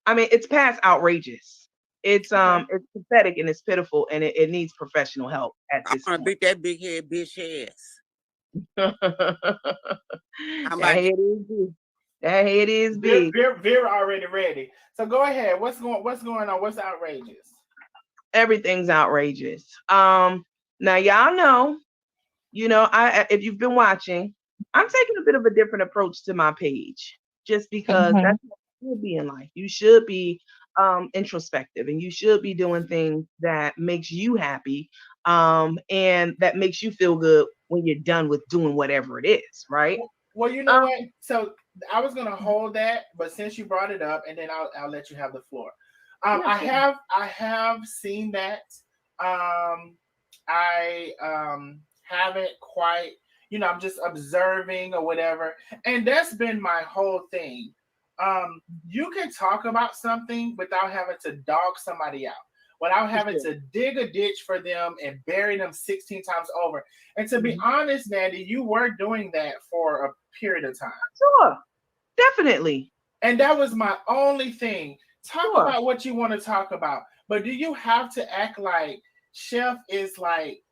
I mean, it's past outrageous. It's pathetic and it's pitiful and it needs professional help at I this want to point. beat that big head bitch ass. That I'm like, head is big. That head is Vera, big. Vera, Vera already ready. So go ahead. What's going on? What's outrageous? Everything's outrageous. Now y'all know, if you've been watching, I'm taking a bit of a different approach to my page, just because Mhm. that's what you should be in life. You should be introspective, and you should be doing things that makes you happy, and that makes you feel good when you're done with doing whatever it is, right? Well, you know Um, what? So I was gonna hold that, but since you brought it up, and then I'll let you have the floor. yeah, sure. I have seen that. Um, I haven't quite. I'm just observing or whatever, and that's been my whole thing. You can talk about something without having to dog somebody out, without For having sure. to dig a ditch for them and bury them 16 times over. And to be Mhm. honest, Nandy, you were doing that for a period of time. Sure, definitely. And that was my only thing. Talk Sure. about what you want to talk about. But do you have to act like Chef is like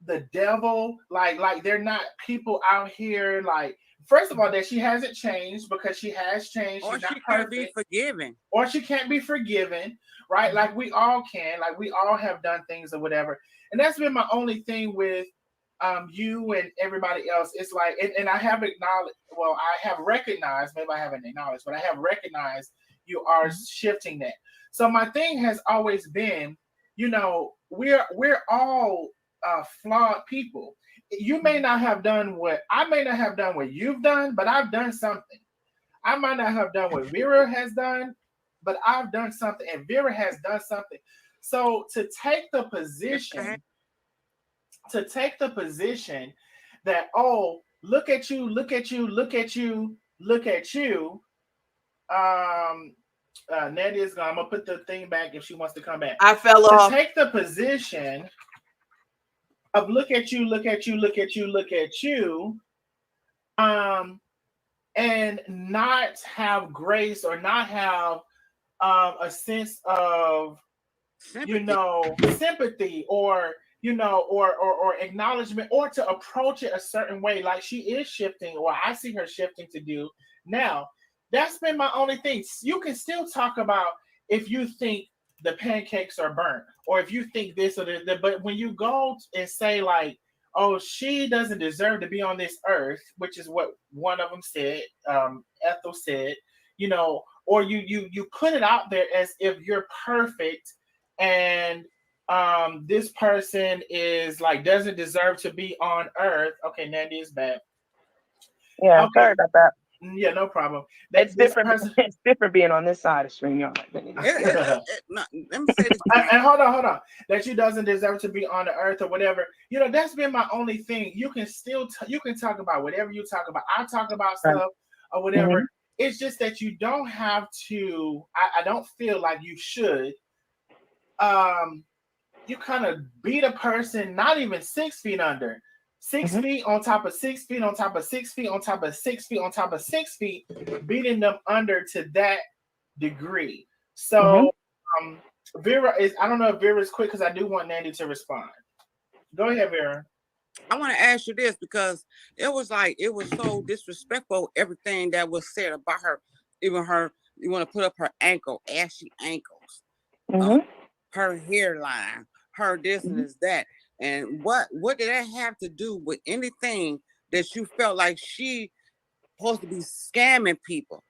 the devil? Like they're not people out here like first of all that she hasn't changed because she has changed. or She's not she can't be perfect. forgiven. Or she can't be forgiven, right? Like we all can, like we all have done things or whatever. And that's been my only thing with you and everybody else. It's like, and I have acknowledged, well, I have recognized, maybe I haven't acknowledged, but I have recognized you are Mhm. shifting that. So my thing has always been, we're all flawed people. You may Mhm. not have done what I may not have done what you've done, but I've done something. I might not have done what Vera has done, but I've done something, and Vera has done something. So Yes, I have. to take the position that, oh, look at you, look at you, look at you, look at you. Um, Nadia's gone. I'm gonna put the thing back if she wants to come back. I fell To off. take the position of look at you, look at you, look at you, look at you, um, and not have grace or not have a sense of Sympathy. sympathy or or acknowledgement or to approach it a certain way like she is shifting or I see her shifting to do now. That's been my only thing. You can still talk about if you think the pancakes are burnt or if you think this or that, but when you go and say like, oh, she doesn't deserve to be on this earth, which is what one of them said, Ethel said, or you put it out there as if you're perfect and this person is like doesn't deserve to be on earth. Okay, Nandy is back. Yeah, sorry Okay, about that. yeah, no problem. That It's this different. person It's different being on this side of StreamYard than it is there. No, let me say this to you. and hold on, that you doesn't deserve to be on the earth or whatever. That's been my only thing. You can still you can talk about whatever you talk about. I talk about Right. stuff or whatever. Hmm. It's just that you don't have to. I don't feel like you should. Um, you kind of beat a person not even 6 feet under. Six Hmm. feet on top of 6 feet on top of 6 feet on top of 6 feet on top of 6 feet, beating them under to that degree. Hmm. So Vera is I don't know if Vera's quick because I do want Nandy to respond. Go ahead, Vera. I want to ask you this because it was so disrespectful everything that was said about her, even her. You want to put up her ashy ankles, uh, Hmm. her hairline, her this and Hmm. this that, and what did that have to do with anything that you felt like she supposed to be scamming people?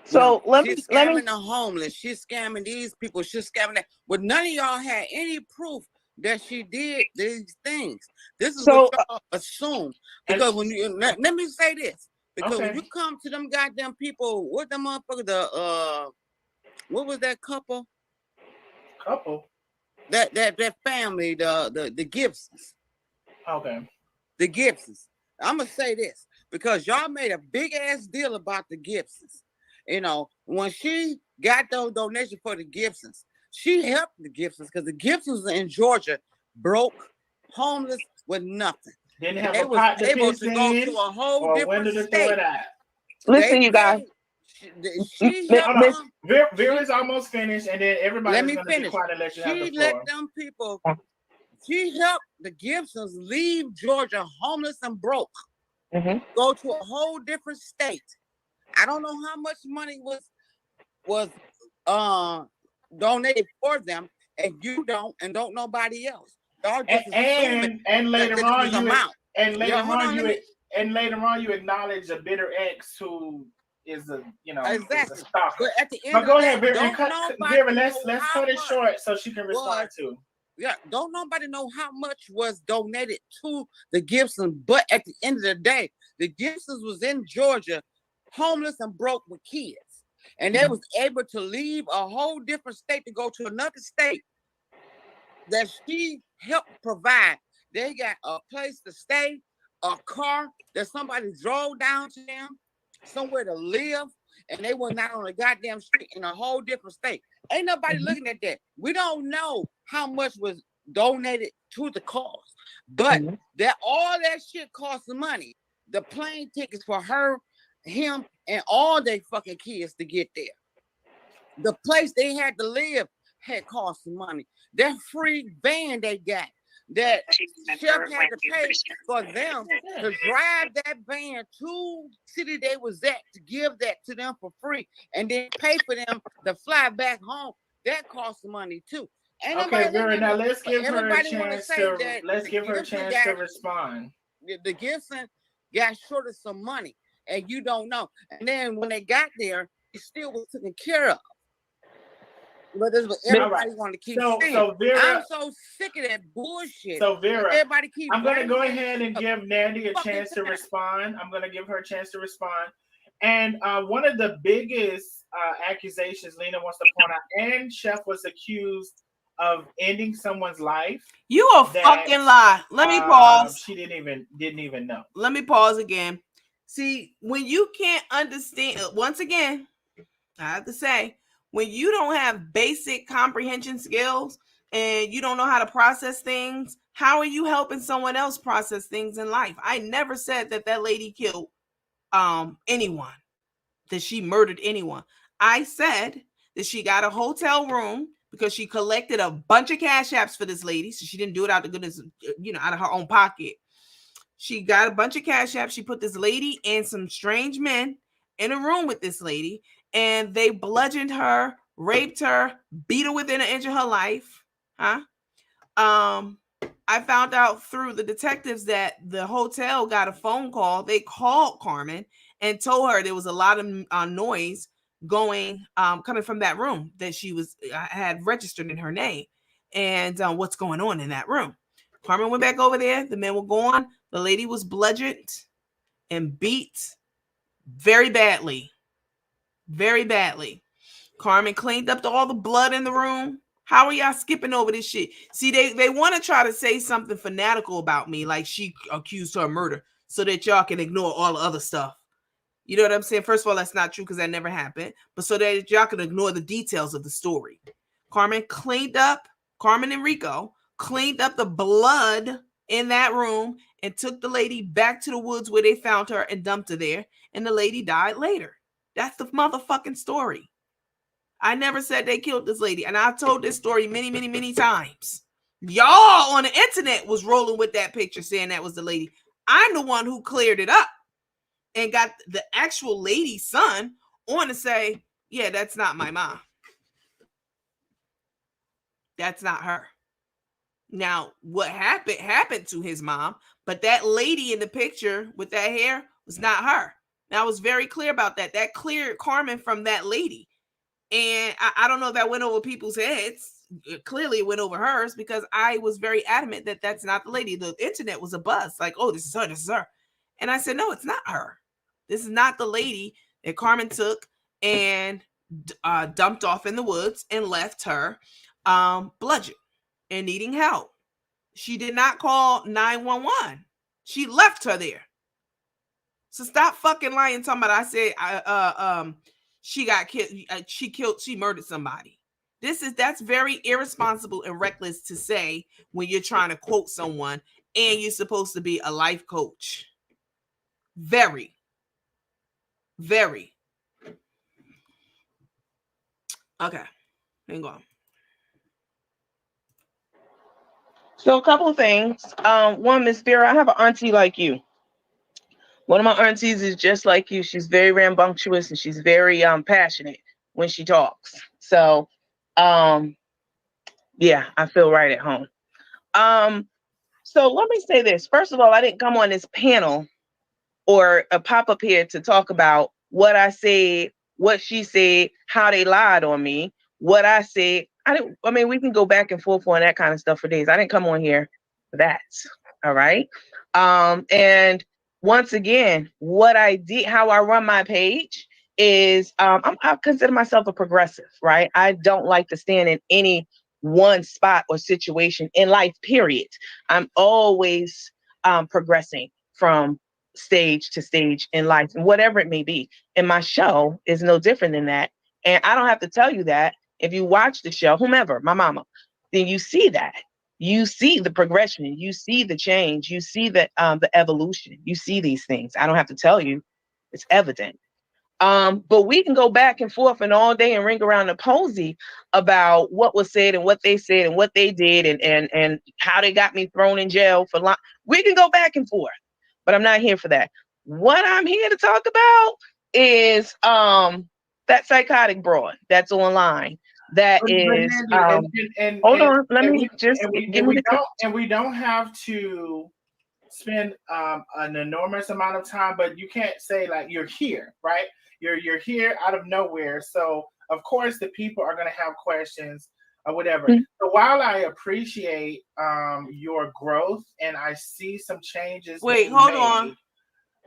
So let She's me let me. scamming the homeless. She's scamming these people. She's scamming that. But none of y'all had any proof that she did these things. This is what So y'all assume. And Because when let me say this. Because when you okay, come to them goddamn people, what the motherfucker, what was that couple? couple. That family, the Gibsons. Okay. The Gibsons. I'm gonna say this because y'all made a big ass deal about the Gibsons. When she got those donations for the Gibsons, she helped the Gibsons because the Gibsons in Georgia broke, homeless with nothing. Didn't have They a was pot to able piss to go to in a whole or a different window to throw it state. out. They listen, you guys. paid. She helped Hold on. Miss them. Vera's almost finished, and then everybody's going to be quiet and let you have the floor. She let them people. She helped the Gibsons leave Georgia homeless and broke. Go to a whole different state. I don't know how much money was donated for them, and you don't, and don't nobody else. And later on, you acknowledge a bitter ex who is a exactly. Is a stalker. But at the end of go the ahead, day, Vera. Let's cut it short so she can respond too. Yeah, don't nobody know how much was donated to the Gibsons, but at the end of the day, the Gibsons was in Georgia, homeless and broke with kids, and they was able to leave a whole different state to go to another state that she helped provide. They got a place to stay, a car that somebody drove down to them, somewhere to live, and they were not on a goddamn street in a whole different state. Ain't nobody looking at that. We don't know how much was donated to the cause, but that all that shit costs money. The plane tickets for her, him, and all their fucking kids to get there. The place they had to live had cost money. That free van they got, that Chef had to pay for them to drive that van to the city they was at to give that to them for free, and then pay for them to fly back home. That costs money too. Okay, Vera. Now let's give her a chance to respond. The Gibson got short of some money, and you don't know. And then when they got there, it still was taken care of. But this is what everybody want to keep saying. So Vera, I'm so sick of that bullshit. So Vera, everybody keep. I'm going to go ahead and give Nandy a chance to respond. I'm going to give her a chance to respond. And one of the biggest accusations Lena wants to point out, and Chef was accused of ending someone's life. You a fucking lie. Let me pause. She didn't even know. Let me pause again. See, when you can't understand, once again, I have to say, when you don't have basic comprehension skills and you don't know how to process things, how are you helping someone else process things in life? I never said that lady killed anyone, that she murdered anyone. I said that she got a hotel room because she collected a bunch of cash apps for this lady. So she didn't do it out of goodness, out of her own pocket. She got a bunch of cash apps. She put this lady and some strange men in a room with this lady, and they bludgeoned her, raped her, beat her within an inch of her life. I found out through the detectives that the hotel got a phone call. They called Carmen and told her there was a lot of noise going, coming from that room that she had registered in her name, and what's going on in that room. Carmen went back over there. The men were gone. The lady was bludgeoned and beat very badly. Very badly. Carmen cleaned up all the blood in the room. How are y'all skipping over this shit? See, they want to try to say something fanatical about me, like she accused her of murder, so that y'all can ignore all the other stuff. You know what I'm saying? First of all, that's not true because that never happened. But so that y'all can ignore the details of the story. Carmen and Rico cleaned up the blood in that room and took the lady back to the woods where they found her and dumped her there. And the lady died later. That's the motherfucking story. I never said they killed this lady. And I've told this story many, many, many times. Y'all on the internet was rolling with that picture saying that was the lady. I'm the one who cleared it up and got the actual lady's son on to say, yeah, that's not my mom. That's not her. Now, what happened to his mom, but that lady in the picture with that hair was not her. Now, I was very clear about that. That cleared Carmen from that lady. And I don't know if that went over people's heads. Clearly, it went over hers because I was very adamant that that's not the lady. The internet was abuzz. Like, oh, this is her, this is her. And I said, no, it's not her. This is not the lady that Carmen took and dumped off in the woods and left her bludgeoned and needing help. She did not call 911. She left her there. So stop fucking lying, talking about I said she got killed, she murdered somebody. That's very irresponsible and reckless to say when you're trying to quote someone and you're supposed to be a life coach. Very, very. Okay, hang on. So a couple of things. One, Miss Vera, I have an auntie like you. One of my aunties is just like you. She's very rambunctious and she's very passionate when she talks. So yeah, I feel right at home. Um, so let me say this. First of all, I didn't come on this panel or a pop up here to talk about what I said, what she said, how they lied on me, what I said. I mean, we can go back and forth on that kind of stuff for days. I didn't come on here for that. All right. And once again, what I did, how I run my page is I consider myself a progressive, right? I don't like to stand in any one spot or situation in life, period. I'm always progressing from stage to stage in life and whatever it may be. And my show is no different than that. And I don't have to tell you that. If you watch the show, whomever, my mama, then you see that. You see the progression, you see the change, you see the evolution, you see these things. I don't have to tell you, it's evident. But we can go back and forth and all day and ring around the posy about what was said and what they said and what they did and how they got me thrown in jail for long. We can go back and forth, but I'm not here for that. What I'm here to talk about is that psychotic broad that's online. That is hold on, let me just give me the and we don't have to spend an enormous amount of time, but you can't say like you're here, right? You're here out of nowhere. So of course the people are gonna have questions or whatever. Mm-hmm. So while I appreciate your growth and I see some changes. Wait, being hold made, on.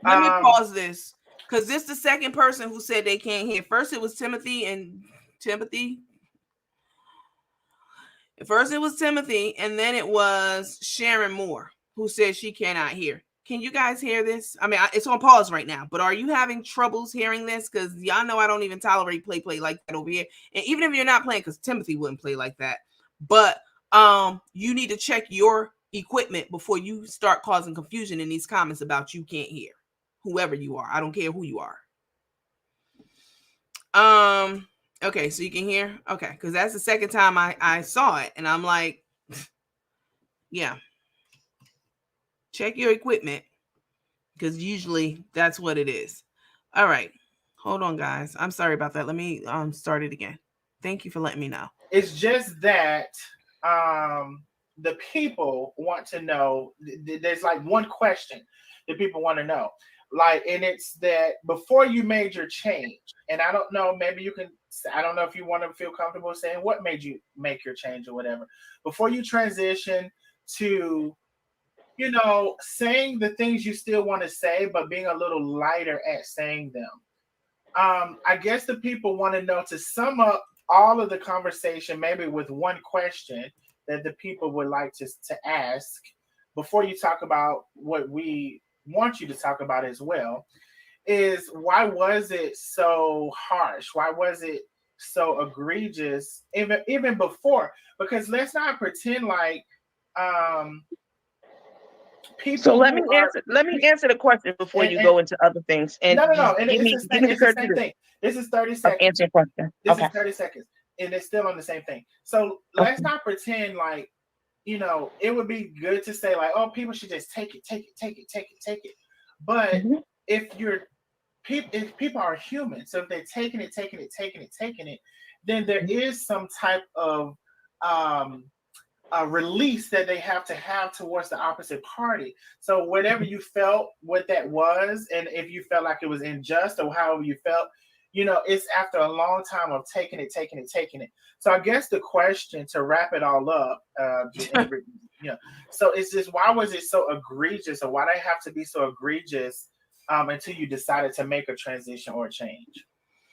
Let me pause this. Because this is the second person who said they can't hear. First it was Timothy. First it was Timothy, and then it was Sharon Moore who said she cannot hear. Can you guys hear this? I mean, it's on pause right now, but are you having troubles hearing this? Because y'all know I don't even tolerate play like that over here. And even if you're not playing, because Timothy wouldn't play like that, but you need to check your equipment before you start causing confusion in these comments about you can't hear. Whoever you are, I don't care who you are. Okay, so you can hear? Okay, because that's the second time I saw it, and I'm like, yeah. Check your equipment, because usually that's what it is. All right. Hold on, guys. I'm sorry about that. Let me start it again. Thank you for letting me know. It's just that the people want to know. There's like one question that people want to know. Like, and it's that before you made your change, and I don't know, maybe you can, I don't know if you want to feel comfortable saying what made you make your change or whatever. Before you transition to, you know, saying the things you still want to say, but being a little lighter at saying them. I guess the people want to know, to sum up all of the conversation, maybe with one question that the people would like to ask before you talk about what we want you to talk about as well, is why was it so harsh? Why was it so egregious even before? Because let's not pretend like people. So let me answer the question before you go into other things. And no. And give me the the same courtesy thing. This is 30 of seconds. answer your question. This is 30 seconds. And it's still on the same thing. So let's not pretend like, you know, it would be good to say like, oh, people should just take it. But if people are human, so if they're taking it, then there is some type of a release that they have to have towards the opposite party. So whatever you felt what that was, and if you felt like it was unjust or however you felt, you know, it's after a long time of taking it. So I guess the question, to wrap it all up, you know, so it's just, why was it so egregious, or why did it have to be so egregious until you decided to make a transition or a change?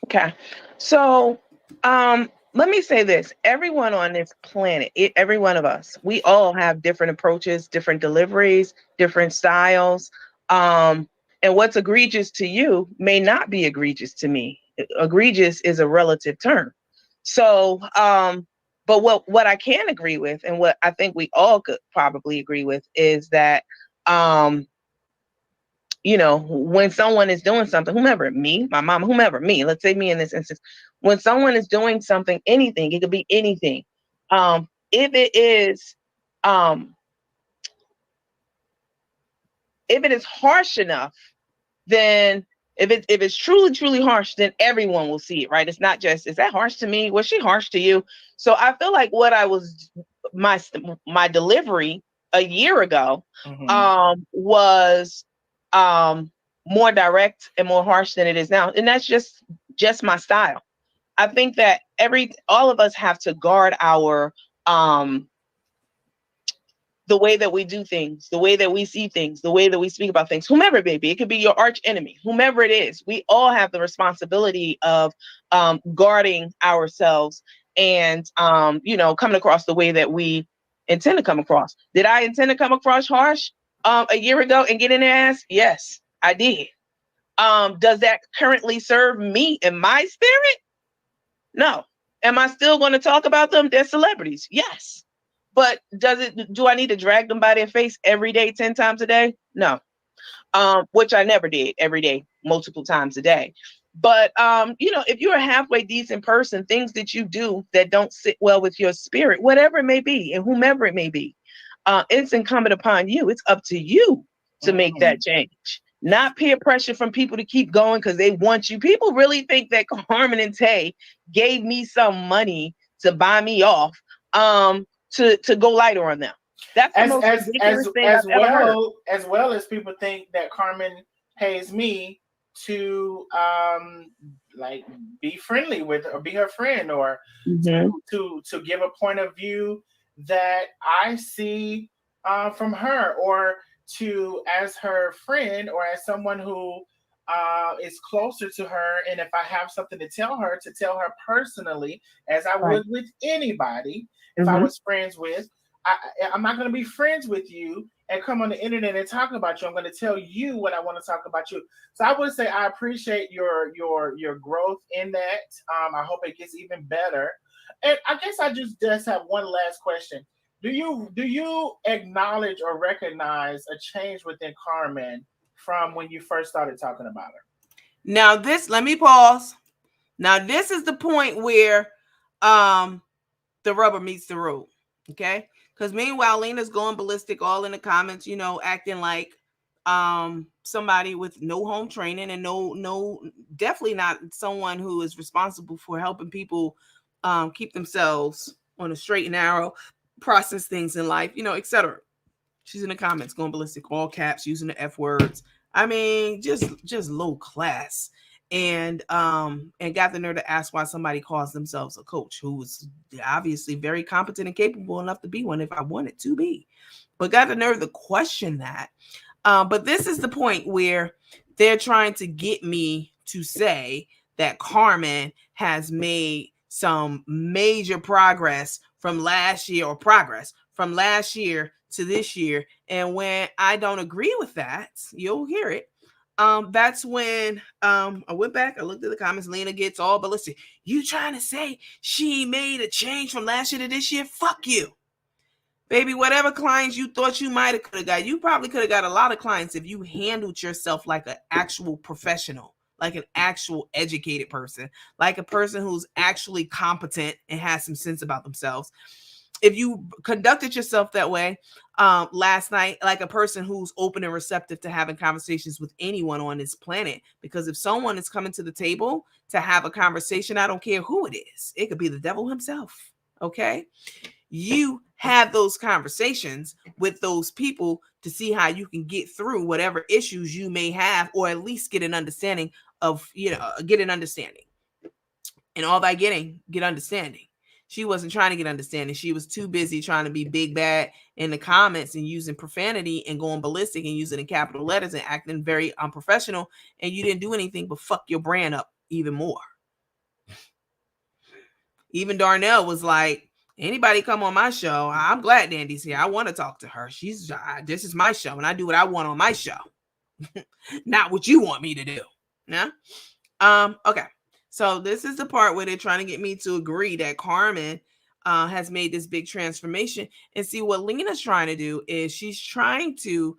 Okay. So let me say this. Everyone on this planet, every one of us, we all have different approaches, different deliveries, different styles. And what's egregious to you may not be egregious to me. Egregious is a relative term. So, but what I can agree with, and what I think we all could probably agree with, is that when someone is doing something, whomever, me, my mom, whomever, me, let's say me in this instance, when someone is doing something, anything, it could be anything. If it is, if it is harsh enough, then if it's truly harsh, then everyone will see it, right? It's not just, is that harsh to me? Was she harsh to you? So I feel like what I was, my delivery a year ago was more direct and more harsh than it is now, and that's just my style. I think that all of us have to guard our the way that we do things, the way that we see things, the way that we speak about things, whomever it may be. It could be your arch enemy, whomever it is. We all have the responsibility of guarding ourselves and, coming across the way that we intend to come across. Did I intend to come across harsh a year ago and get in their ass? Yes, I did. Does that currently serve me in my spirit? No. Am I still going to talk about them? They're celebrities. Yes. But do I need to drag them by their face every day, 10 times a day? No. Which I never did every day, multiple times a day. But, if you're a halfway decent person, things that you do that don't sit well with your spirit, whatever it may be, and whomever it may be, it's incumbent upon you. It's up to you to make that change. Not peer pressure from people to keep going because they want you. People really think that Carmen and Tay gave me some money to buy me off to go lighter on them. That's the most ridiculous thing I've ever heard. As well as people think that Carmen pays me to be friendly with or be her friend or to give a point of view that I see from her, or to, as her friend or as someone who is closer to her, and if I have something to tell her personally, as I would with anybody if I was friends with. I'm not going to be friends with you and come on the internet and talk about you. I'm going to tell you what I want to talk about you. So I would say I appreciate your growth in that. I hope it gets even better. And I guess I just have one last question. Do you acknowledge or recognize a change within Carmen from when you first started talking about her? Now let me pause. Now this is the point where the rubber meets the road. Okay. Because meanwhile, Lena's going ballistic all in the comments, acting like somebody with no home training and no, definitely not someone who is responsible for helping people keep themselves on a straight and narrow, process things in life, etc. She's in the comments going ballistic, all caps, using the F words. I mean, just low class. And got the nerve to ask why somebody calls themselves a coach, who was obviously very competent and capable enough to be one if I wanted to be, but got the nerve to question that. But this is the point where they're trying to get me to say that Carmen has made some major progress from last year, or progress from last year to this year. And when I don't agree with that, you'll hear it. That's when I went back, I looked at the comments. Lena gets all ballistic. You trying to say she made a change from last year to this year? Fuck you. Baby, whatever clients you thought you might have could have got, you probably could have got a lot of clients if you handled yourself like an actual professional, like an actual educated person, like a person who's actually competent and has some sense about themselves. If you conducted yourself that way last night, like a person who's open and receptive to having conversations with anyone on this planet, because if someone is coming to the table to have a conversation, I don't care who it is. It could be the devil himself. Okay. You have those conversations with those people to see how you can get through whatever issues you may have, or at least get an understanding of, get an understanding. And all by get understanding. She wasn't trying to get understanding. She was too busy trying to be big bad in the comments and using profanity and going ballistic and using in capital letters and acting very unprofessional. And you didn't do anything but fuck your brand up even more. Even Darnell was like, anybody come on my show, I'm glad Dandy's here. I want to talk to her. This is my show and I do what I want on my show. Not what you want me to do. Yeah. Okay. So this is the part where they're trying to get me to agree that Carmen has made this big transformation. And see, what Lena's trying to do is she's trying to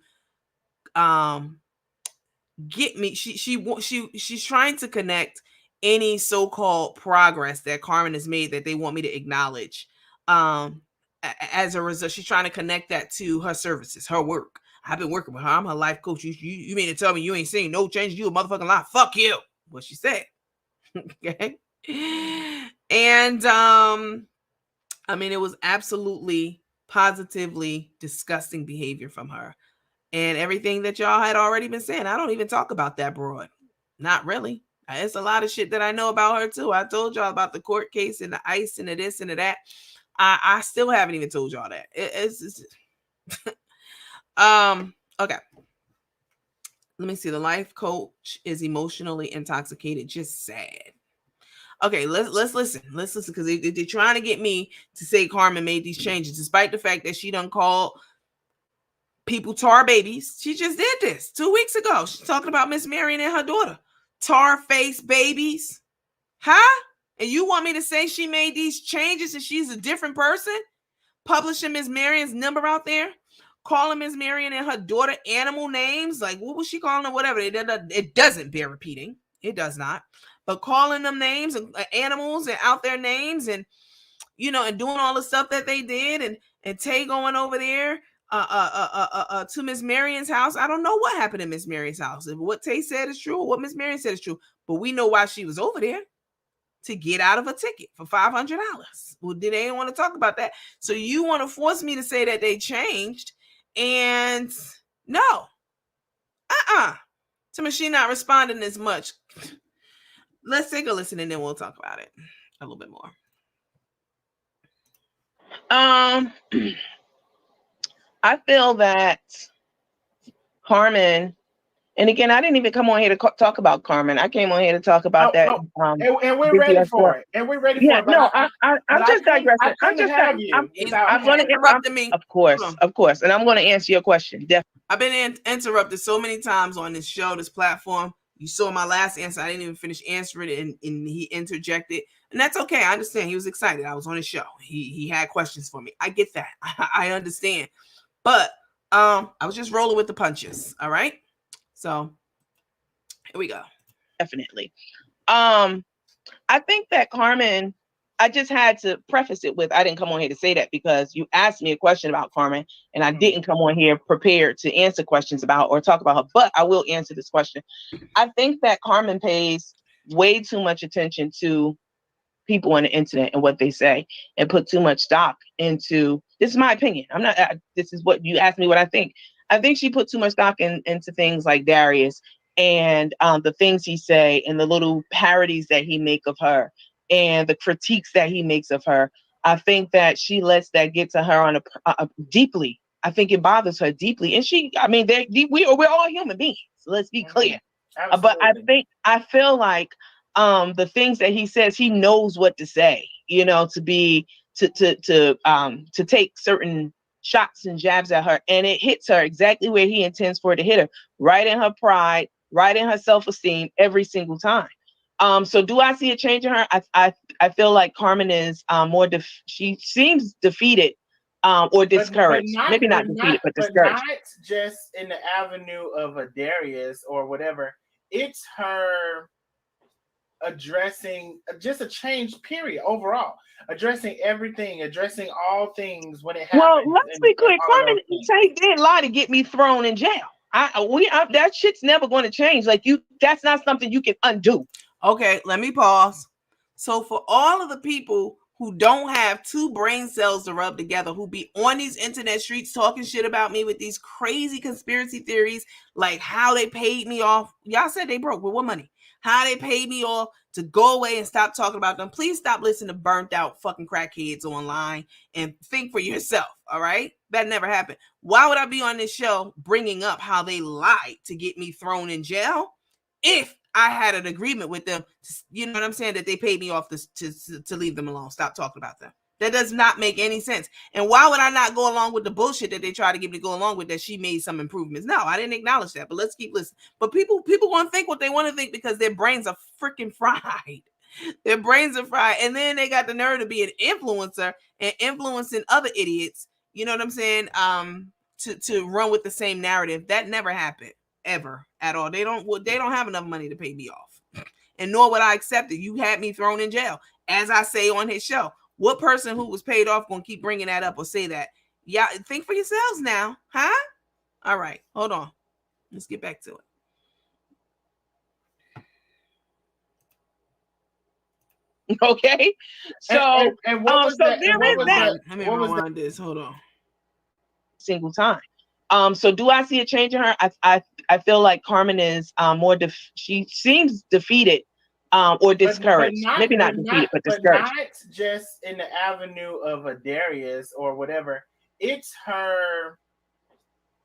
get me. She's trying to connect any so-called progress that Carmen has made that they want me to acknowledge. As a result, she's trying to connect that to her services, her work. I've been working with her. I'm her life coach. You mean to tell me you ain't seeing no change? You a motherfucking lie. Fuck you. What she said. Okay. And I mean, it was absolutely positively disgusting behavior from her. And everything that y'all had already been saying, I don't even talk about that broad. Not really. It's a lot of shit that I know about her too. I told y'all about the court case and the ICE and the this and the that. I still haven't even told y'all that. It's okay. Let me see. The life coach is emotionally intoxicated, just sad. Okay, let's listen. Let's listen, because they're trying to get me to say Carmen made these changes, despite the fact that she done called people tar babies. She just did this 2 weeks ago. She's talking about Miss Marion and her daughter. Tar face babies. Huh? And you want me to say she made these changes and she's a different person? Publishing Miss Marion's number out there? Calling Miss Marion and her daughter animal names? Like, what was she calling them? Whatever. It doesn't bear repeating. It does not. But calling them names and animals and out their names and, you know, and doing all the stuff that they did, and Tay going over there to Miss Marion's house. I don't know what happened in Miss Marion's house. If what Tay said is true or what Miss Marion said is true, but we know why she was over there, to get out of a ticket for $500. Well, did they want to talk about that? So you want to force me to say that they changed, and no, to me, she not responding as much. Let's take a listen and then we'll talk about it a little bit more. I feel that Carmen, and again, I didn't even come on here to talk about Carmen. I came on here to talk about that. And we're ready for it. And we're ready for it. No, I'm just digressing. I'm just have you. I'm going to interrupt me. Of course. And I'm going to answer your question. Definitely. I've been interrupted so many times on this show, this platform. You saw my last answer. I didn't even finish answering it, and he interjected. And that's okay. I understand. He was excited. I was on his show. He had questions for me. I get that. I understand. But I was just rolling with the punches. All right. So here we go. Definitely. I think that Carmen, I just had to preface it with, I didn't come on here to say that because you asked me a question about Carmen and I didn't come on here prepared to answer questions about or talk about her, but I will answer this question. I think that Carmen pays way too much attention to people on the internet and what they say and put too much stock into, this is my opinion. This is what you asked me what I think. I think she put too much stock into things like Darius and the things he say and the little parodies that he make of her and the critiques that he makes of her. I think that she lets that get to her on a deeply. I think it bothers her deeply. And we're all human beings. So let's be clear. But I feel like the things that he says, he knows what to say, you know, to take certain shots and jabs at her, and it hits her exactly where he intends for it to hit her, right in her pride, right in her self-esteem every single time. So do I see a change in her? I feel like Carmen is she seems defeated or discouraged. Maybe not defeated, but discouraged. But not just in the avenue of a Darius or whatever. It's her addressing just a change period overall, addressing everything, addressing all things when it happens. Well, let's be clear. Carmen didn't lie to get me thrown in jail. That shit's never going to change. Like that's not something you can undo. Okay, let me pause. So for all of the people who don't have two brain cells to rub together, who be on these internet streets talking shit about me with these crazy conspiracy theories, like how they paid me off. Y'all said they broke with what money? How they paid me off to go away and stop talking about them. Please stop listening to burnt out fucking crackheads online and think for yourself. All right. That never happened. Why would I be on this show bringing up how they lied to get me thrown in jail if I had an agreement with them? You know what I'm saying? That they paid me off to leave them alone. Stop talking about them. That does not make any sense. And why would I not go along with the bullshit that they try to get me to go along with, that she made some improvements? No, I didn't acknowledge that, but let's keep listening. But people want to think what they want to think because their brains are freaking fried. Their brains are fried. And then they got the nerve to be an influencer and influencing other idiots, you know what I'm saying, to run with the same narrative. That never happened. ever at all. They don't have enough money to pay me off, and nor would I accept it. You had me thrown in jail, as I say on his show. What person who was paid off gonna keep bringing that up or say that? Yeah, think for yourselves now, huh? All right, hold on. Let's get back to it. Okay, so and what was that? there is that. Let me rewind this. Hold on. Single time. So do I see a change in her? I feel like Carmen is more she seems defeated or discouraged. Maybe not defeated, but discouraged. But not just in the avenue of a Darius or whatever. It's her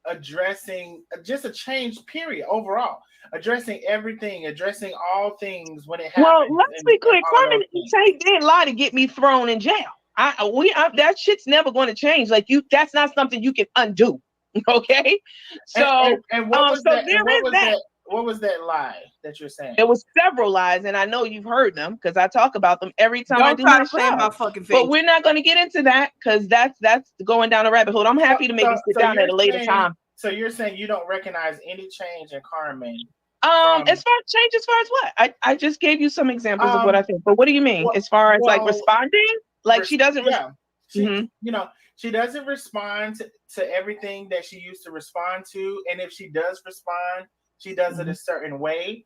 addressing just a change period overall, addressing everything, addressing all things when it happens. Well, let's be clear. Carmen didn't lie to get me thrown in jail. That shit's never going to change. Like that's not something you can undo. Okay, so and what was that? What was that lie that you're saying? It was several lies, and I know you've heard them because I talk about them every time I do my show. My fucking face. But we're not going to get into that because that's going down a rabbit hole. I'm happy to maybe sit down at a later time. So you're saying you don't recognize any change in Carmen? As far as what? I just gave you some examples of what I think. But what do you mean? As far as like responding? Like she doesn't. She doesn't respond to everything that she used to respond to, and if she does respond, she does it a certain way.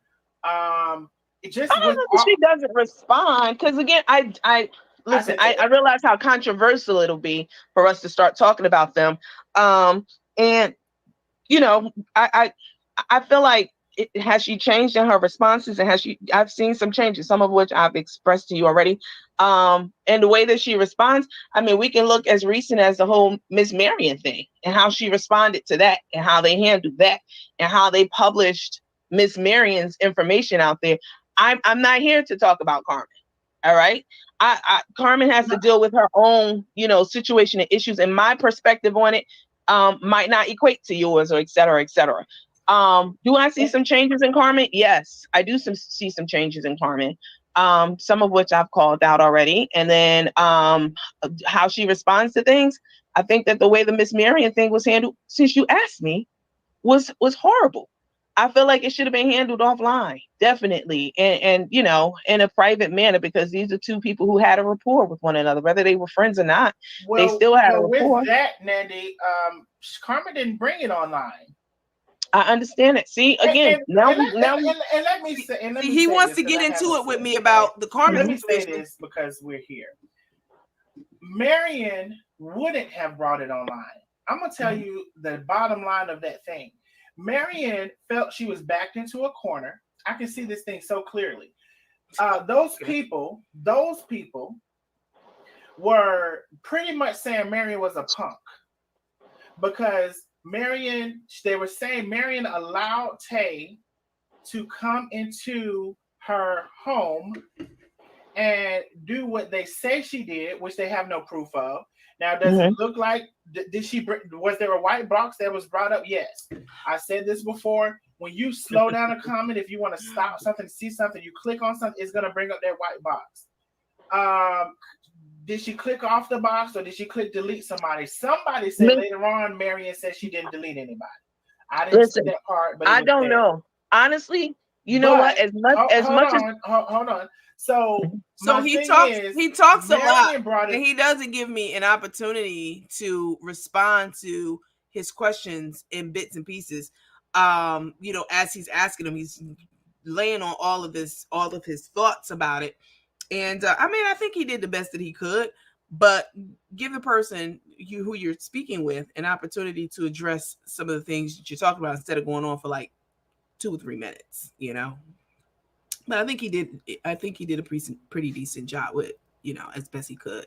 It just I don't know if she doesn't respond because again, I listen. I realize how controversial it'll be for us to start talking about them. And you know, I feel like has she changed in her responses, and I've seen some changes, some of which I've expressed to you already. And the way that she responds, I mean, we can look as recent as the whole Miss Marion thing and how she responded to that and how they handled that and how they published Miss Marion's information out there. I'm not here to talk about Carmen. All right. Carmen has to deal with her own, situation and issues, and my perspective on it might not equate to yours, or et cetera, et cetera. Do I see some changes in Carmen? Yes, I do see some changes in Carmen. Some of which I've called out already. And then how she responds to things. I think that the way the Miss Marion thing was handled, since you asked me, was horrible. I feel like it should have been handled offline, definitely. And in a private manner, because these are two people who had a rapport with one another, whether they were friends or not. They still had a rapport. With that, Nandy, Carmen didn't bring it online. I understand it. See, again, let me say, he wants to get into it with me about the Carmen. Let me say this because we're here. Marion wouldn't have brought it online. I'm gonna tell you the bottom line of that thing. Marion felt she was backed into a corner. I can see this thing so clearly. Those people were pretty much saying Marion was a punk because they were saying Marion allowed Tay to come into her home and do what they say she did, which they have no proof of. Now, does it look like, was there a white box that was brought up? Yes. I said this before. When you slow down a comment, if you want to stop something, see something, you click on something, it's going to bring up that white box. Did she click off the box or did she click delete somebody? Somebody said later on, Marion said she didn't delete anybody. I didn't see that part, but I don't know. Honestly, know what? Hold on. So he talks a lot, and he doesn't give me an opportunity to respond to his questions in bits and pieces. As he's asking him, he's laying on all of his thoughts about it. And I think he did the best that he could, but give the person who you're speaking with an opportunity to address some of the things that you're talking about instead of going on for like 2 or 3 minutes, But I think he did a pretty decent job with, as best he could.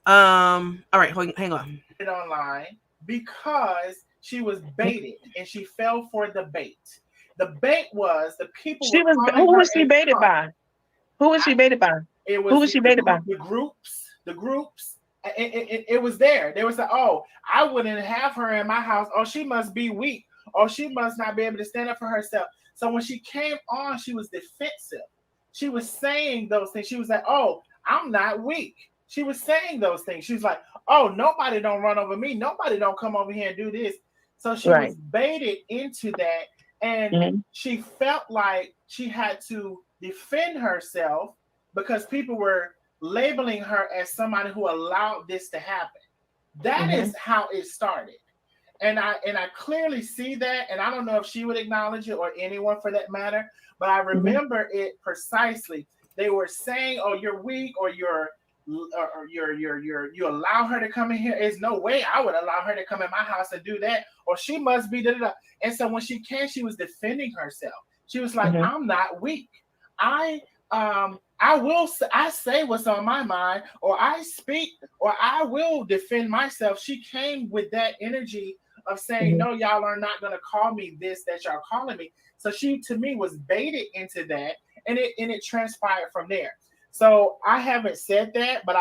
All right, hang on. It online because she was baited and she fell for the bait. The bait was the people. Who was she baited by? Who was she baited by? Who was she baited by? The groups. It was there. They was like, oh, I wouldn't have her in my house. Oh, she must be weak. Oh, she must not be able to stand up for herself. So when she came on, she was defensive. She was saying those things. She was like, oh, I'm not weak. She was saying those things. She was like, oh, nobody don't run over me. Nobody don't come over here and do this. So she was baited into that, and she felt like she had to defend herself because people were labeling her as somebody who allowed this to happen. That is how it started. And I clearly see that, and I don't know if she would acknowledge it or anyone for that matter, but I remember it precisely. They were saying, "Oh, you're weak, or you allow her to come in here. There's no way I would allow her to come in my house and do that, or she must be da da da." And so when she came, she was defending herself. She was like, "I'm not weak. I I say what's on my mind, or I speak, or I will defend myself." She came with that energy of saying, "No, y'all are not going to call me this that y'all calling me." So she, to me, was baited into that, and it transpired from there. So I haven't said that, but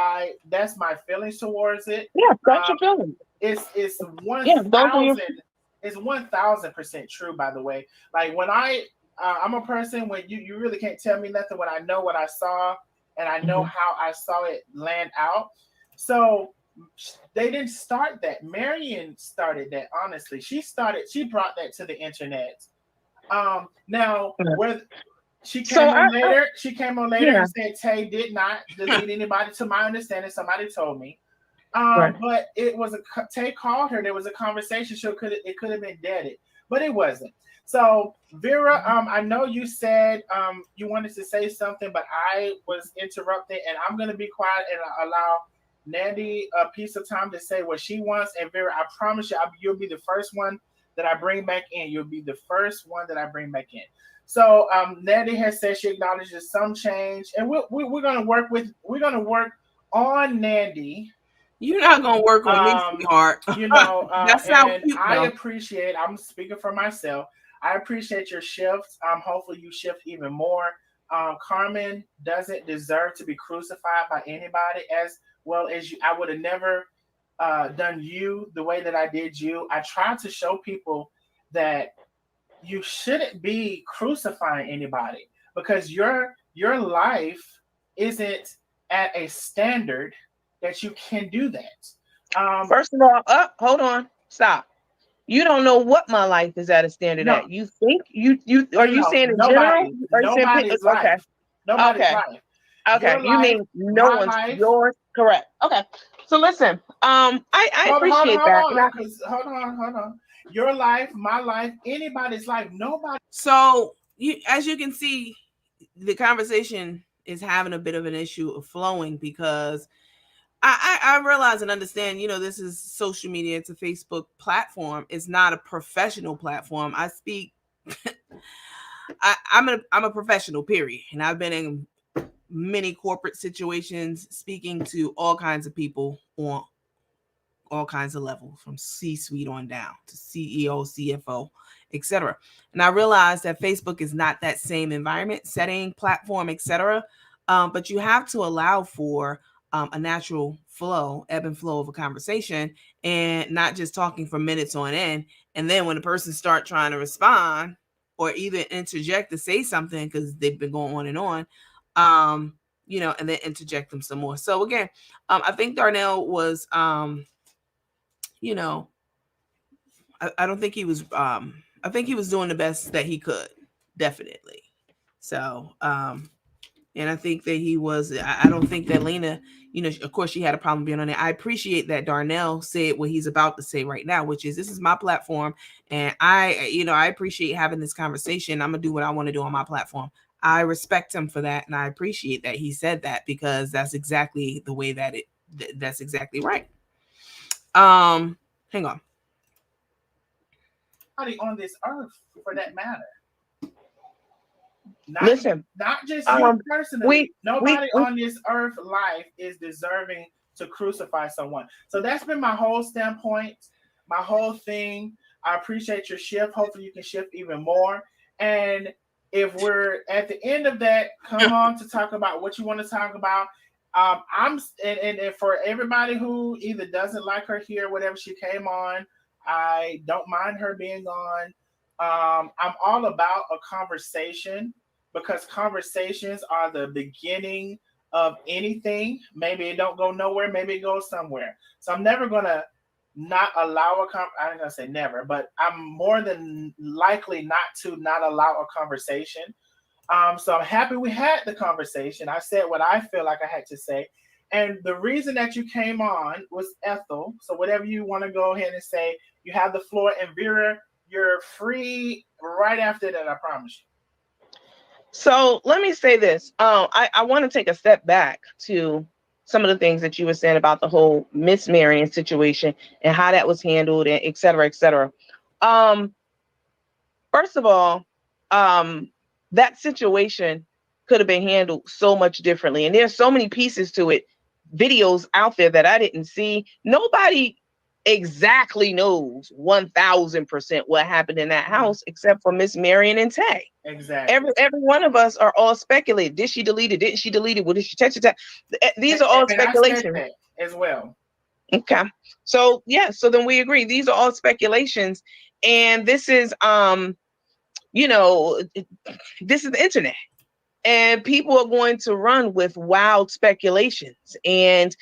that's my feelings towards it. Yeah, that's your feeling. It's Yeah, those are your 1,000. It's 1,000% true. By the way, like when I'm a person when you really can't tell me nothing when I know what I saw and I know how I saw it land out. So they didn't start that. Marion started that. Honestly, she brought that to the internet. Now where she came on later. She came on later and said Tay did not delete anybody. To my understanding, somebody told me. But it was Tay called her. There was a conversation. So it could have been deaded, but it wasn't. So Vera, I know you said you wanted to say something, but I was interrupted, and I'm going to be quiet and allow Nandy a piece of time to say what she wants. And Vera, I promise you, you'll be the first one that I bring back in. You'll be the first one that I bring back in. So Nandy has said she acknowledges some change, and we're going to work on Nandy. You're not gonna work on me, sweetheart. That's how cute. I appreciate. I'm speaking for myself. I appreciate your shifts. Hopefully you shift even more. Carmen doesn't deserve to be crucified by anybody as well as you. I would have never done you the way that I did you. I tried to show people that you shouldn't be crucifying anybody because your life isn't at a standard that you can do that. First of all, hold on, stop. You don't know what my life is at a standard at. You think you are you saying in general? Nobody's life. Nobody's life. Okay, you mean no one's life. Yours? Correct. Okay. So listen, I appreciate that. Hold on. Your life, my life, anybody's life, nobody. So as you can see, the conversation is having a bit of an issue of flowing because I realize and understand, this is social media. It's a Facebook platform. It's not a professional platform. I speak. I'm a professional, period, and I've been in many corporate situations, speaking to all kinds of people on all kinds of levels, from C-suite on down to CEO, CFO, etc. And I realized that Facebook is not that same environment, setting, platform, etc. But you have to allow for a natural flow, ebb and flow of a conversation, and not just talking for minutes on end. And then when the person start trying to respond or even interject to say something because they've been going on and on, and then interject them some more. So again, I think Darnell was, I don't think he was, I think he was doing the best that he could, definitely. So, and I think that he was, I don't think that Lena, of course she had a problem being on it. I appreciate that Darnell said what he's about to say right now, which is, this is my platform. And I appreciate having this conversation. I'm going to do what I want to do on my platform. I respect him for that. And I appreciate that he said that, because that's exactly the way that that's exactly right. Hang on. On this earth, for that matter. Not just you personally. Nobody on this earth life is deserving to crucify someone. So that's been my whole standpoint, my whole thing. I appreciate your shift. Hopefully you can shift even more. And if we're at the end of that, come on to talk about what you want to talk about. And for everybody who either doesn't like her here, whatever, she came on, I don't mind her being on. I'm all about a conversation, because conversations are the beginning of anything. Maybe it don't go nowhere, maybe it goes somewhere. So I'm never gonna not allow I'm not gonna say never, but I'm more than likely not allow a conversation. So I'm happy we had the conversation. I said what I feel like I had to say. And the reason that you came on was Ethel. So whatever you want to go ahead and say, you have the floor. And Vera, you're free right after that, I promise you. So let me say this. I want to take a step back to some of the things that you were saying about the whole Miss Marion situation and how that was handled, and et cetera, et cetera. First of all, that situation could have been handled so much differently. And there's so many pieces to it, videos out there that I didn't see. Nobody exactly knows 1000% what happened in that house except for Miss Marion and Tay. Exactly. Every one of us are all speculating. Did she delete it? Didn't she delete it? What did she text it? These are all speculation as well. Okay. So yeah, so then we agree. These are all speculations. And this is this is the internet. And people are going to run with wild speculations. And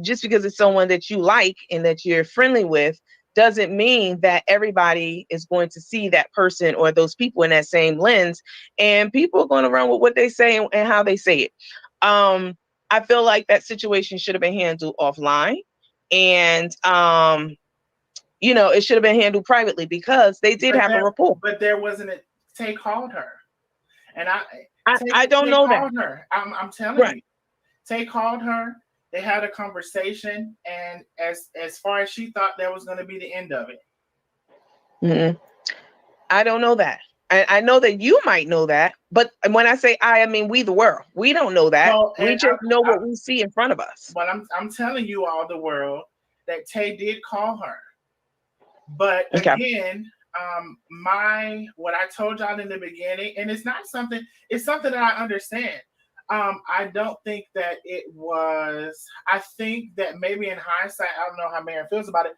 just because it's someone that you like and that you're friendly with doesn't mean that everybody is going to see that person or those people in that same lens. And people are going to run with what they say and how they say it. I feel like that situation should have been handled offline. And, it should have been handled privately because they did have a rapport. But there wasn't a Tay called her. And I don't know that. Her. I'm telling you, Tay called her. They had a conversation, and as far as she thought, that was going to be the end of it. Mm-hmm. I don't know that. I know that you might know that, but when I say I mean we, the world. We don't know that. Well, we just know what we see in front of us. But I'm telling you all, the world, that Tay did call her. But again, what I told y'all in the beginning, and it's something that I understand. I don't think that it was, I think that maybe in hindsight, I don't know how Marion feels about it,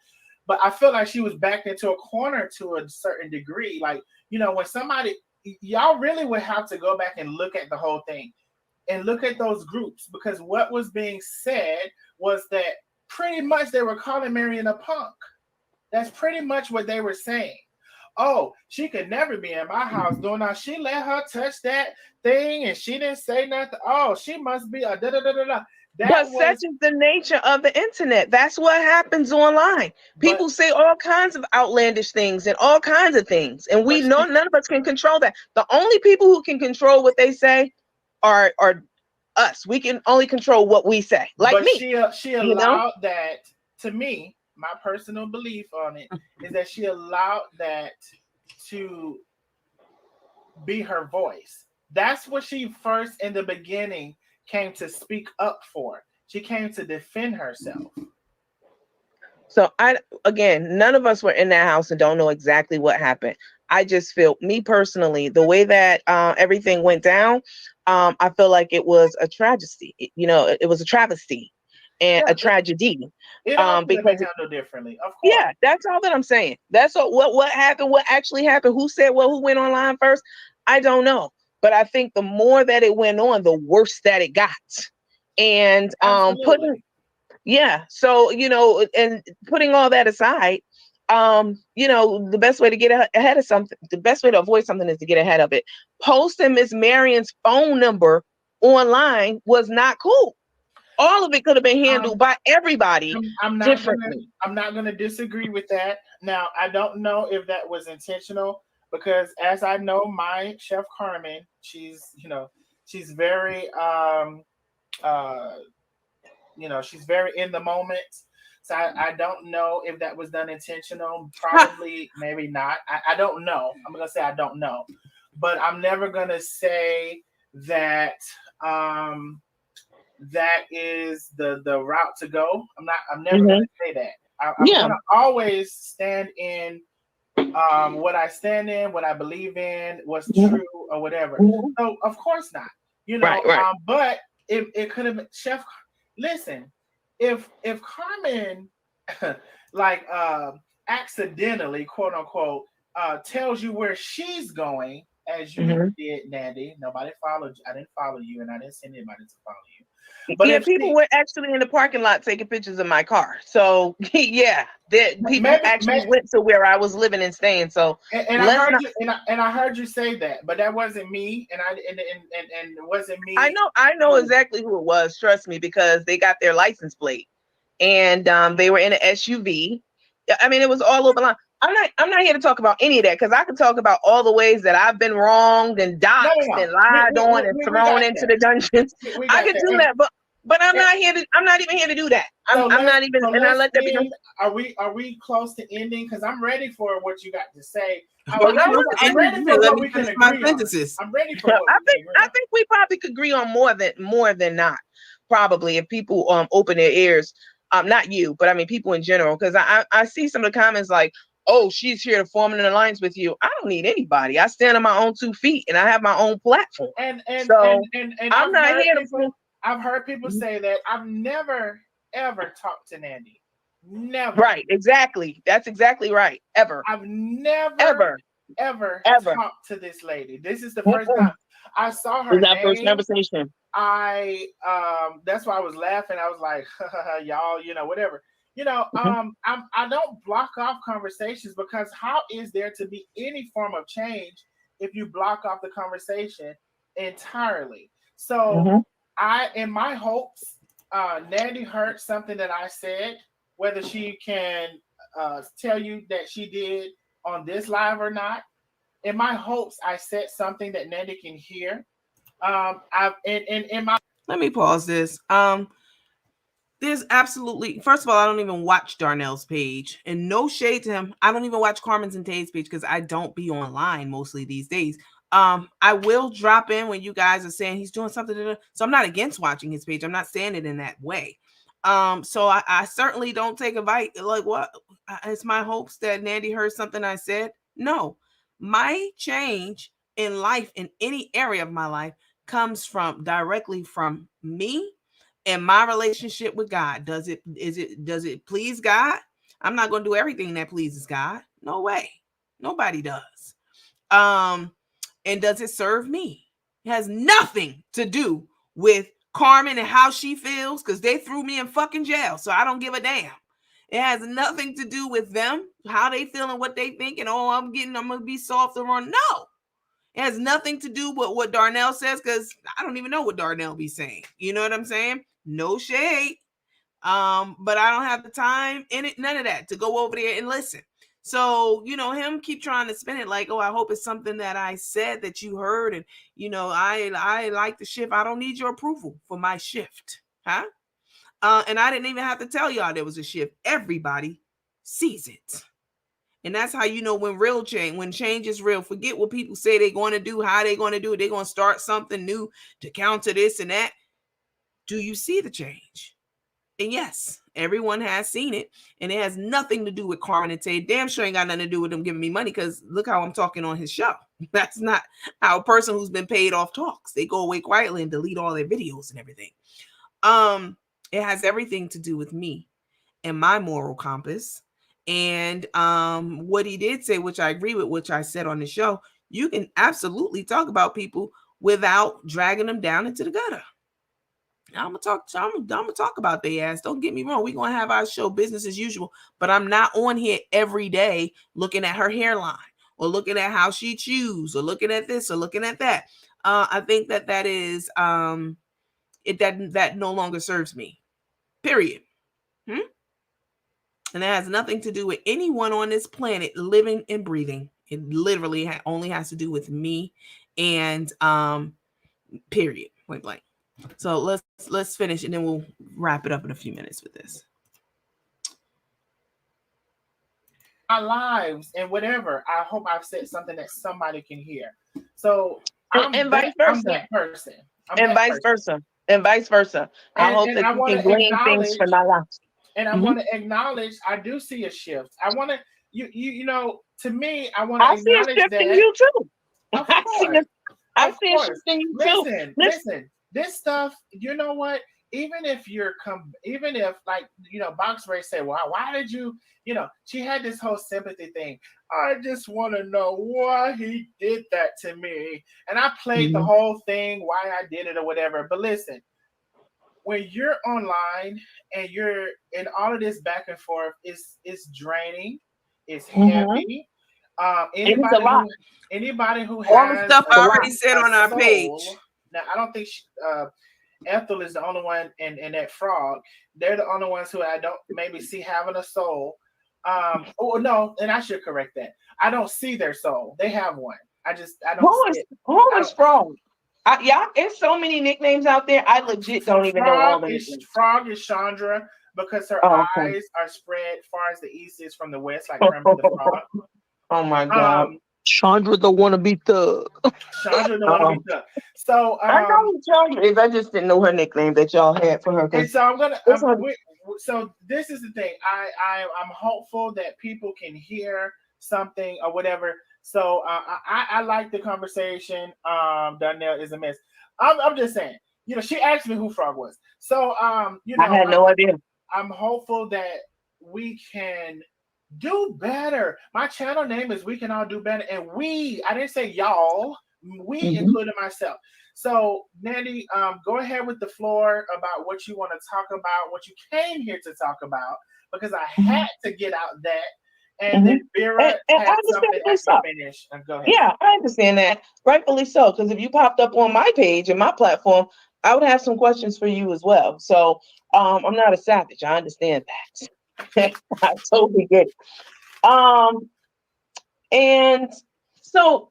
but I feel like she was backed into a corner to a certain degree. Like, when somebody, y'all really would have to go back and look at the whole thing and look at those groups, because what was being said was that pretty much they were calling Marion a punk. That's pretty much what they were saying. Oh, she could never be in my house doing that. She let her touch that thing and she didn't say nothing. Oh, she must be a da-da-da-da-da. But such is the nature of the internet. That's what happens online. People say all kinds of outlandish things and all kinds of things. And we know none of us can control that. The only people who can control what they say are us. We can only control what we say. Like me. She allowed that, to me. My personal belief on it is that she allowed that to be her voice. That's what she first in the beginning came to speak up for. She came to defend herself. So none of us were in that house and don't know exactly what happened. I just feel, me personally, the way that everything went down, I feel like it was a tragedy. It was a travesty. And a tragedy, because been handled differently, of course. Yeah, that's all that I'm saying. That's what happened, what actually happened, who said what, who went online first, I don't know. But I think the more that it went on, the worse that it got. And and putting all that aside, the best way to get ahead of something, the best way to avoid something is to get ahead of it. Posting Miss Marion's phone number online was not cool. All of it could have been handled by everybody differently. I'm not going to disagree with that. Now, I don't know if that was intentional, because as I know, my Chef Carmen, she's very, she's very in the moment. So I don't know if that was done intentional. Probably, maybe not. I don't know. I'm going to say I don't know. But I'm never going to say that that is the route to go. I'm never going to say that. I'm going to always stand in what I stand in, what I believe in, what's true or whatever. So of course not, right. But it could have been Chef. Listen, if Carmen accidentally, quote unquote, tells you where she's going, as you did, Nandy. Nobody followed you. I didn't follow you, and I didn't send anybody to follow you. But Yeah, if people she, were actually in the parking lot taking pictures of my car. So yeah, people maybe, actually went to where I was living and staying. So and I let's heard not. you, and I heard you say that, but that wasn't me, and it wasn't I me. know, exactly who it was. Trust me, because they got their license plate, and they were in an SUV. Yeah, I mean, it was all over the line. I'm not here to talk about any of that because I could talk about all the ways that I've been wronged and No, no, doxxed no. and lied on and We thrown got into that. the dungeons. We I got could that. do that, but I'm not here to. I'm not even here to do that. So I'm not even, and I let's let that be known. end. Are we close to ending? Because I'm ready for what you got to say. Well, Well, you no, want to I'm end it, ready you for let what me we can finish my agree on. sentences. I'm ready for what I we can agree on. think we probably could agree on more than not. Probably if people open their ears. Not you, but I mean people in general. Because I see some of the comments like, "Oh, she's here to form an alliance with you." I don't need anybody. I stand on my own 2 feet, and I have my own platform. So And I'm not here to. I've heard people say that. I've never ever talked to Nandy. Never. Right, exactly. That's exactly right. Ever, I've never ever, ever ever. talked to this lady. This is the first Mm-mm. time I saw This her is our first name. conversation. I that's why I was laughing. I was like, y'all, whatever. I don't block off conversations because how is there to be any form of change if you block off the conversation entirely? So Mm-hmm. in my hopes, Nandy heard something that I said, whether she can tell you that she did on this live or not. In my hopes, I said something that Nandy can hear. I've in my Let me pause this. There's absolutely, first of all, I don't even watch Darnell's page, and no shade to him. I don't even watch Carmen's and Tay's page because I don't be online mostly these days. I will drop in when you guys are saying he's doing something. So I'm not against watching his page. I'm not saying it in that way. So I certainly don't take advice. Like what? It's my hopes that Nandy heard something I said. No, my change in life in any area of my life comes from directly from me and my relationship with God. Does it please God? I'm not going to do everything that pleases God. No way. Nobody does. And does it serve me? It has nothing to do with Carmen and how she feels because they threw me in fucking jail. So I don't give a damn. It has nothing to do with them, how they feel and what they think, and I'm gonna be soft or wrong. No. It has nothing to do with what Darnell says because I don't even know what Darnell be saying. You know what I'm saying? No shade. But I don't have the time in it, none of that, to go over there and listen. So, him keep trying to spin it like, oh, I hope it's something that I said that you heard. And, I like the shift. I don't need your approval for my shift. Huh? And I didn't even have to tell y'all there was a shift. Everybody sees it. And that's how you know when change is real. Forget what people say they're going to do, how they're going to do it. They're going to start something new to counter this and that. Do you see the change? And yes, everyone has seen it. And it has nothing to do with Carmen and Tay. Damn sure ain't got nothing to do with them giving me money because look how I'm talking on his show. That's not how a person who's been paid off talks. They go away quietly and delete all their videos and everything. It has everything to do with me and my moral compass. And what he did say, which I agree with, which I said on the show, you can absolutely talk about people without dragging them down into the gutter. I'm gonna talk about their ass. Don't get me wrong. We're gonna have our show business as usual, but I'm not on here every day looking at her hairline or looking at how she chews or looking at this or looking at that. I think that is that no longer serves me. Period. And it has nothing to do with anyone on this planet living and breathing. It literally only has to do with me and period, point blank. So let's finish and then we'll wrap it up in a few minutes with this. our lives and whatever. I hope I've said something that somebody can hear. So And vice versa. I'm that person. And vice versa. And vice versa. I hope And that I you want can to glean things acknowledge, from my life. and I want to acknowledge, I do see a shift. I want to, to me, I want to I see a acknowledge shift that. in you too. Of I course. I Of see a course. shift in you too. Listen. This stuff, you know what? Even if like, Box Ray said, well, why did you, she had this whole sympathy thing. I just want to know why he did that to me. And I played the whole thing, why I did it or whatever. But listen, when you're online and you're in all of this back and forth, it's draining, it's Mm-hmm. heavy. It is a lot. Anybody who All the has stuff A I lot. already said a on our soul. page. Now, I don't think Ethel is the only one in that frog. They're the only ones who I don't maybe see having a soul. Oh no, and I should correct that. I don't see their soul. They have one. I don't Who see is it. who I is don't. Frog? Yeah, there's so many nicknames out there. I legit don't even know all the nicknames. Frog is Chandra because her Oh, eyes are spread far as the east is from the west, like Kermit the okay. Frog. Oh my God. Um, Chandra the wannabe thug. Chandra the one to be tough. So I know who Chandra is. I just didn't know her nickname that y'all had for her. and Because so I'm gonna it's her. so this is the thing. I'm hopeful that people can hear something or whatever. So I like the conversation. Darnell is a mess. I'm just saying. She asked me who Frog was. So I had no idea. I'm hopeful that we can do better. My channel name is We Can All Do Better, and I didn't say y'all, we Mhm. including myself. So, Nandy, go ahead with the floor about what you want to talk about, what you came here to talk about, because I had to get out that. And then Mhm. Vera And has something understandably after you so. finish. Go ahead. Yeah, I understand that. Rightfully so. Because if you popped up on my page and my platform, I would have some questions for you as well. So I'm not a savage. I understand that. I totally get it. And so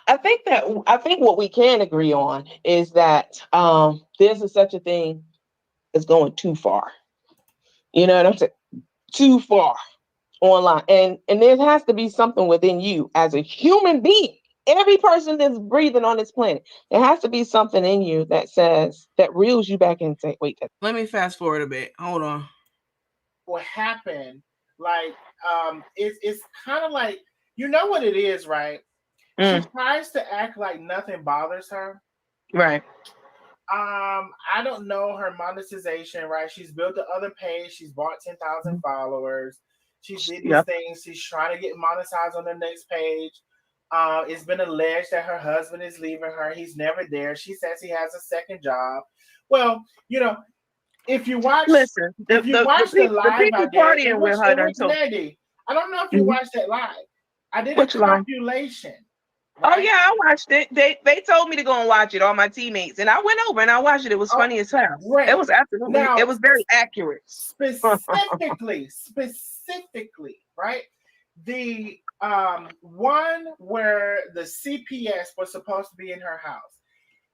I think what we can agree on is that there's such a thing as going too far. You know what I'm saying? Too far online, and there has to be something within you as a human being. Every person that's breathing on this planet, there has to be something in you that says that reels you back and say, "Wait, Let me fast forward a bit. Hold on. What happened? Like, it's kind of like, you know what it is, right? She mm, tries to act like nothing bothers her. right, I don't know her monetization, right? She's built the other page. She's bought 10,000 followers. She's did these yep, things. She's trying to get monetized on the next page. It's been alleged that her husband is leaving her. He's never there. She says he has a second job. Well, if you watch listen, if you watch the the live I people did, partying with her it done was told. Nandy. I don't know if you Mhm. watched that live. I did a Which line? compilation, Oh right? yeah, I watched it. They told me to go and watch it, all my teammates, and I went over and I watched it. It was Oh, funny as hell. It great. was absolutely, it Now, was very accurate. specifically, right? The one where the CPS was supposed to be in her house.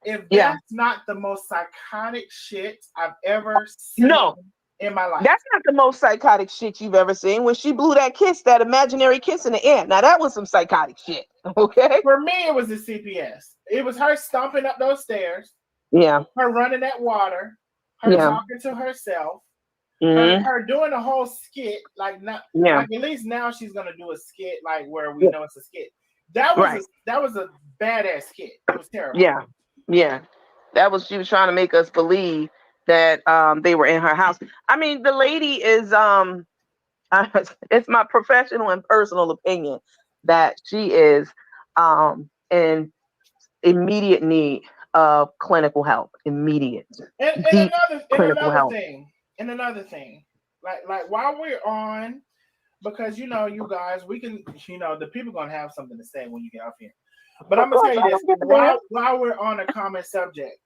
If Yeah, that's not the most psychotic shit I've ever seen no, in my life. that's not the most psychotic shit you've ever seen. When she blew that kiss, that imaginary kiss in the air. Now that was some psychotic shit. Okay. For me, it was the CPS. It was her stomping up those stairs, Yeah. her running that water, her Yeah. talking to herself, Mm-hmm. her doing a whole skit, like not Yeah. like at least now she's gonna do a skit like where we Yeah. know it's a skit. That was Right. a badass skit. It was terrible. Yeah. Yeah. That was, she was trying to make us believe that they were in her house. I mean, the lady is it's my professional and personal opinion that she is in immediate need of clinical help. Immediate, And deep another clinical help. and another thing, like while we're on, because you guys, we can, the people gonna have something to say when you get off here. But Of I'm gonna course, tell you I this don't give a damn. while we're on a common subject.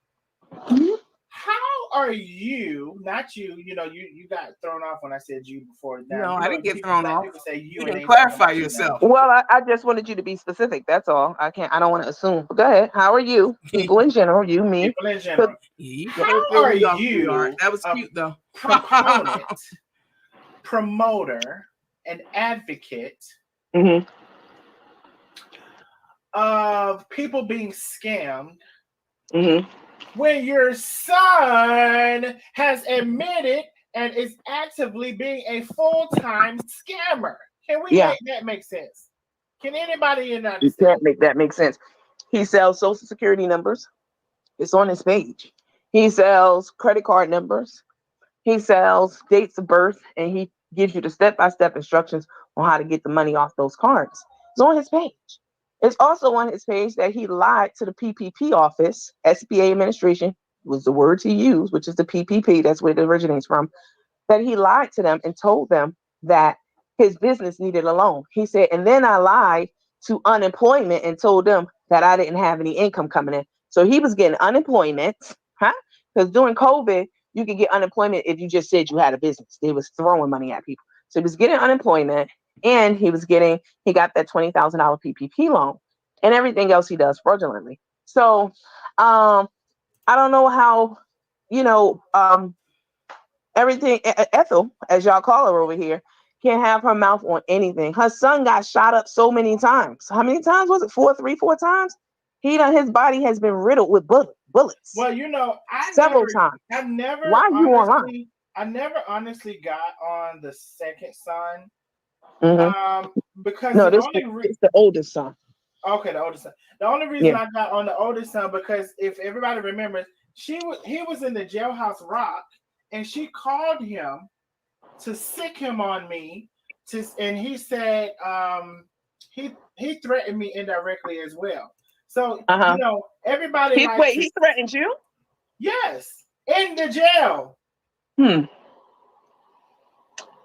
Mhm. How are you? Not you. You got thrown off when I said you before. Now No, I didn't get thrown black off. people say you You and didn't they talking clarify about you now. yourself. Well, I just wanted you to be specific. That's all. I don't want to assume. But go ahead. How are you? People in general, you, me. People in 'Cause- general. Yeah, you How can throw are me off, sweetheart. you That was a cute though. proponent, promoter, and advocate Mhm. of people being scammed Mhm. when your son has admitted and is actively being a full-time scammer? Can we Yeah, make that make sense? Can anybody you understand? can't make that make sense. He sells social security numbers. It's on his page. He sells credit card numbers. He sells dates of birth, and he gives you the step-by-step instructions on how to get the money off those cards. It's on his page. It's also on his page that he lied to the PPP office, SBA administration, was the words he used, which is the PPP, that's where it originates from, that he lied to them and told them that his business needed a loan. He said, and then I lied to unemployment and told them that I didn't have any income coming in. So he was getting unemployment, huh? Because during COVID, you could get unemployment if you just said you had a business. They was throwing money at people. So he was getting unemployment, and he got that $20,000 PPP loan, and everything else he does fraudulently. So I don't know how, you know, everything, Ethel, as y'all call her over here, can't have her mouth on anything. Her son got shot up so many times. How many times was it? Four times? His body has been riddled with bullets. Well, you know, several times. I never honestly got on the second son. Because no, it's the oldest son. Okay, the oldest son. The only reason I got on the oldest son, because if everybody remembers, he was in the Jailhouse Rock, and she called him to sick him on me, and he said he threatened me indirectly as well. So you know, everybody he threatened you? Yes, in the jail.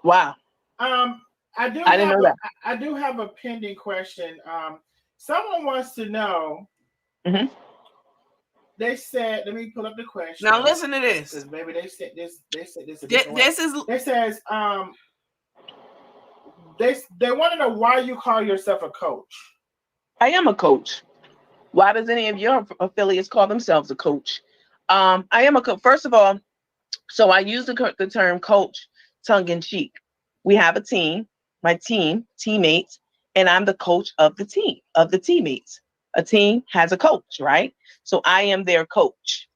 Wow. I do have a pending question. Someone wants to know. They said, let me pull up the question. Now listen to this. Maybe they said this. They said this. It says they want to know why you call yourself a coach. I am a coach. Why does any of your affiliates call themselves a coach? I am a coach. First of all, so I use the term coach tongue in cheek. We have a team, my teammates, and I'm the coach of the team, of the teammates. A team has a coach, right? So I am their coach.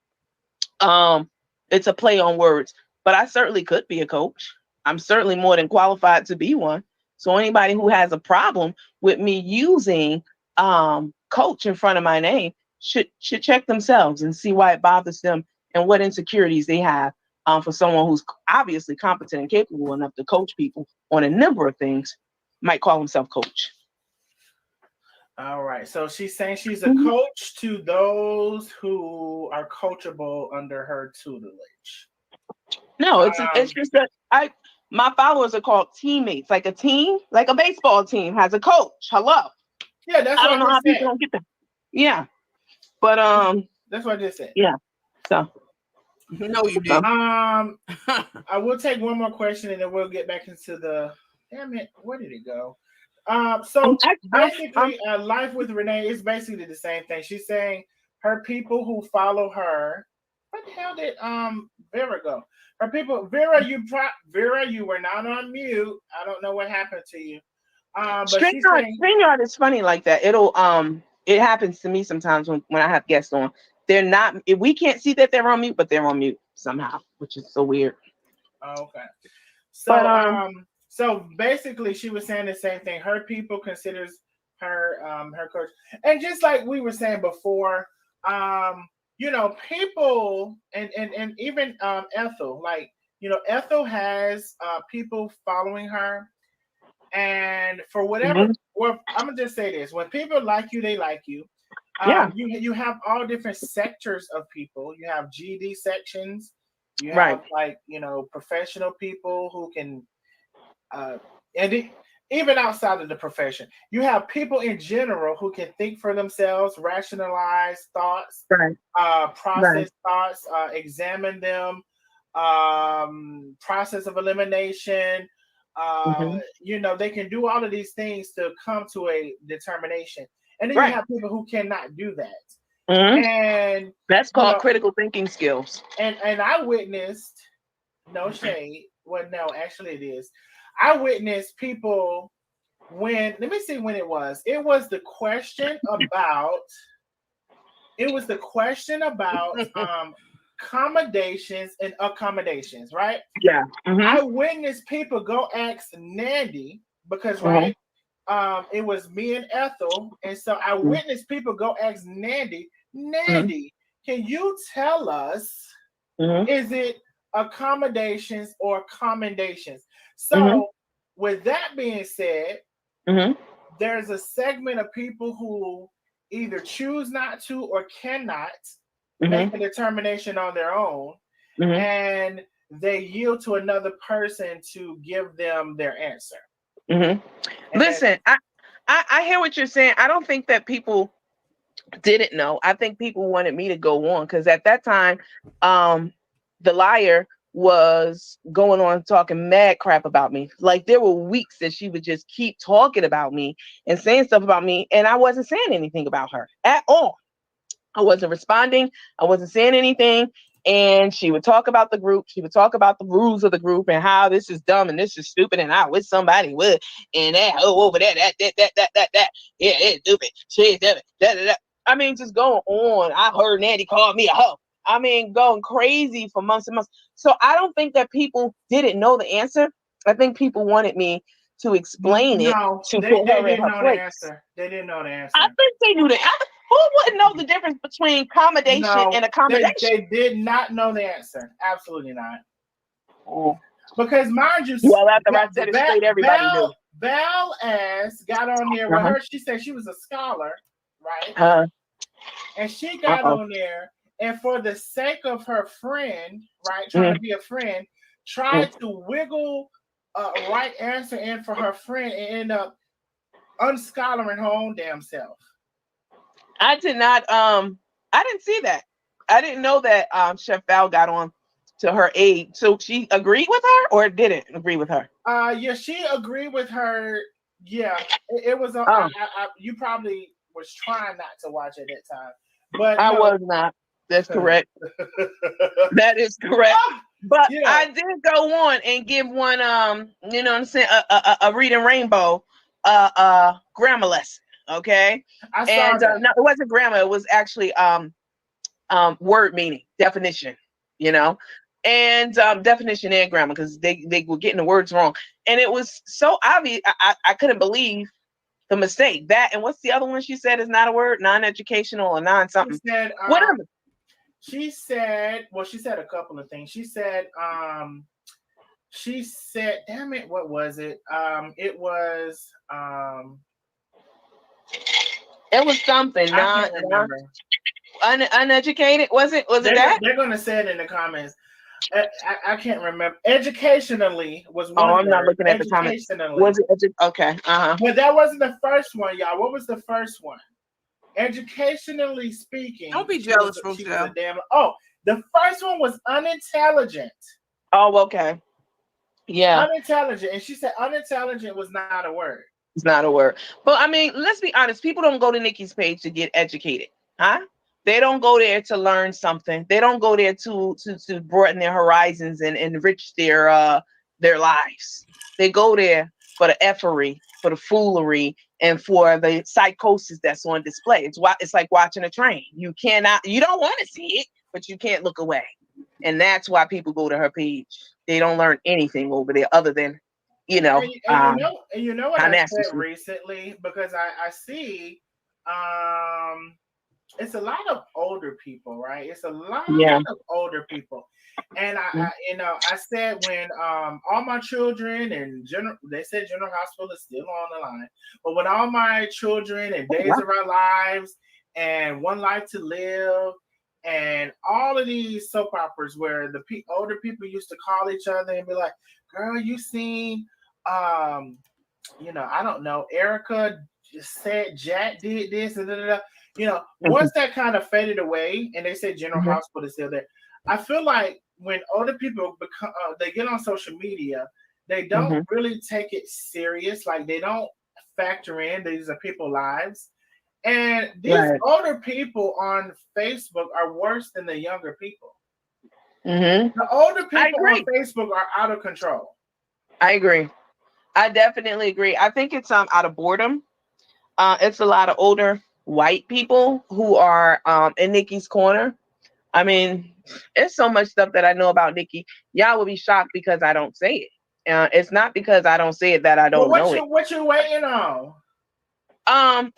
It's a play on words, but I certainly could be a coach. I'm certainly more than qualified to be one. So anybody who has a problem with me using coach in front of my name should check themselves and see why it bothers them and what insecurities they have for someone who's obviously competent and capable enough to coach people on a number of things, might call himself coach. All right. So she's saying she's a coach to those who are coachable under her tutelage. No, it's just that my followers are called teammates, like a team, like a baseball team has a coach. Hello. Yeah, that's what I don't know how people don't get that. Yeah. But that's what I just said. Yeah. So no, you did. I will take one more question and then we'll get back into the damn it. Where did it go? So basically, Life with Renee is basically the same thing. She's saying her people who follow her. What the hell did Vera go? Her people, Vera, you were not on mute. I don't know what happened to you. But StreamYard is funny like that. It happens to me sometimes when I have guests on. They're not. We can't see that they're on mute, but they're on mute somehow, which is so weird. Okay. So so basically, she was saying the same thing. Her people considers her her coach, and just like we were saying before, you know, people and even Ethel, like, you know, Ethel has people following her, and for whatever, well, I'm gonna just say this: when people like you, they like you. You have all different sectors of people. You have GD sections. You have like, you know, professional people who can. Even outside of the profession, you have people in general who can think for themselves, rationalize thoughts, process thoughts, examine them, process of elimination. You know, they can do all of these things to come to a determination. And then you have people who cannot do that. And that's called critical thinking skills. And I witnessed, no shade. Well, no, actually it is. I witnessed people let me see when it was. It was the question about accommodations and accommodations, right? Yeah. I witnessed people go ask Nandy because it was me and Ethel, and so I witnessed people go ask Nandy, can you tell us, is it accommodations or commendations? So with that being said, there's a segment of people who either choose not to or cannot make a determination on their own, and they yield to another person to give them their answer. Listen, I hear what you're saying. I don't think that people didn't know. I think people wanted me to go on because at that time, the liar was going on talking mad crap about me. Like there were weeks that she would just keep talking about me and saying stuff about me, and I wasn't saying anything about her at all. I wasn't responding. I wasn't saying anything. And she would talk about the group. She would talk about the rules of the group and how this is dumb and this is stupid and I wish somebody would. And that over there, that. Yeah, it's stupid. She's stupid. I mean, just going on. I heard Nandy call me a hoe. I mean, going crazy for months and months. So I don't think that people didn't know the answer. I think people wanted me to explain it to put her in her place. They didn't know the answer. I think they knew that. Who wouldn't know the difference between accommodation and accommodation? They did not know the answer. Absolutely not. Because mind you, well, after I said it straight, everybody knew. Val ass got on there with her. She said she was a scholar, right? And she got on there, and for the sake of her friend, right, trying to be a friend, tried to wiggle a right answer in for her friend and end up unscholaring her own damn self. I did not. I didn't see that. I didn't know that Chef Val got on to her aid. So she agreed with her or didn't agree with her? Yeah, she agreed with her. Yeah, it was. You probably was trying not to watch at that time, but I was not. That's correct. That is correct. But yeah. I did go on and give one. You know what I'm saying? A reading rainbow. Grammar lesson. Okay. No, it wasn't grammar. It was actually word meaning, definition, you know, and definition and grammar because they were getting the words wrong. And it was so obvious. I couldn't believe the mistake. That and what's the other one she said is not a word, non-educational or non-something. She said, whatever. She said a couple of things. She said, damn it, what was it? It was something. I can't remember. Uneducated, was it that? They're gonna say it in the comments. I can't remember. Educationally was one. I'm not looking at the comments. Was it okay? But that wasn't the first one, y'all. What was the first one? Educationally speaking. Don't be jealous, Rochelle. The first one was unintelligent. Oh, okay. Yeah. Unintelligent, and she said unintelligent was not a word. It's not a word. But I mean, let's be honest. People don't go to Nikki's page to get educated, huh? They don't go there to learn something. They don't go there to broaden their horizons and enrich their lives. They go there for the effery, for the foolery, and for the psychosis that's on display. It's like watching a train. You don't want to see it, but you can't look away. And that's why people go to her page. They don't learn anything over there other than, you know. And you know what I said recently? Because I see it's a lot of older people, right? It's a lot of older people. And I said when all my children and they said General Hospital is still on the line, but when all my children and Days of Our Lives and One Life to Live and all of these soap operas where the older people used to call each other and be like, "Girl, you seen I don't know, Erica said Jack did this and da. Once that kind of faded away and they said General Hospital is still there, I feel like when older people they get on social media, they don't really take it serious. Like they don't factor in these are people's lives. And these older people on Facebook are worse than the younger people. The older people on Facebook are out of control. I agree. I definitely agree. I think it's out of boredom. It's a lot of older white people who are in Nikki's corner. I mean, it's so much stuff that I know about Nikki. Y'all will be shocked because I don't say it. It's not because I don't say it that I don't know it. What you waiting on?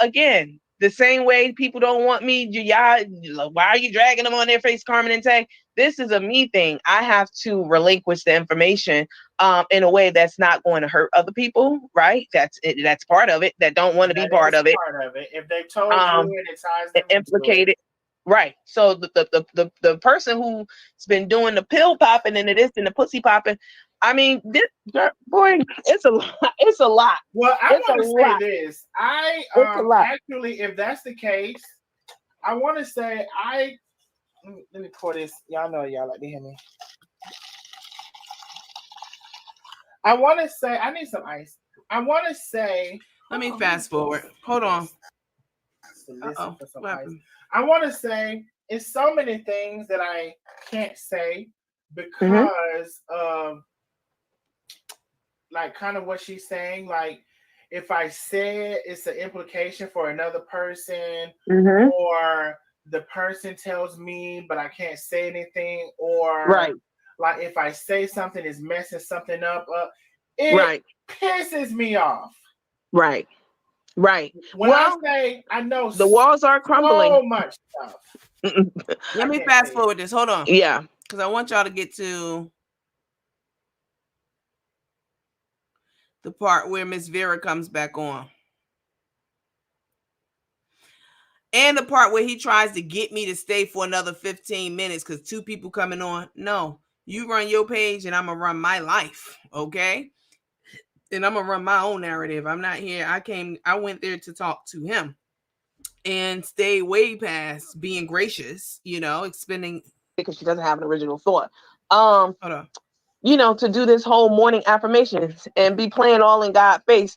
Again, the same way people don't want me. Y'all, why are you dragging them on their face, Carmen and Tay? This is a me thing. I have to relinquish the information in a way that's not going to hurt other people, right? That's part of it. That don't want to be part of it. If they told you and it ties them implicated, Right. So the person who's been doing the pill popping and the this and the pussy popping, I mean, this boy, it's a lot. It's a lot. Well, I It's a want to say lot. this. I It's a lot. actually, if that's the case, I want to say let me pour this. Y'all know y'all like to hear me. I want to say I need some ice. I want to say. Let me fast forward. Hold on. Listen for some ice. I want to say it's so many things that I can't say because of like kind of what she's saying. Like if I say it, it's an implication for another person, or the person tells me, but I can't say anything, or like if I say something, it's messing something up. It pisses me off. Right. When I say I know the walls are crumbling. So much stuff. Let me fast forward this. Hold on. Yeah. Because I want y'all to get to the part where Miss Vera comes back on. And the part where he tries to get me to stay for another 15 minutes because 2 people coming on. No, you run your page and I'm going to run my life. Okay. And I'm going to run my own narrative. I'm not here. I went there to talk to him and stay way past being gracious, expending. Because she doesn't have an original thought. To do this whole morning affirmations and be playing all in God's face,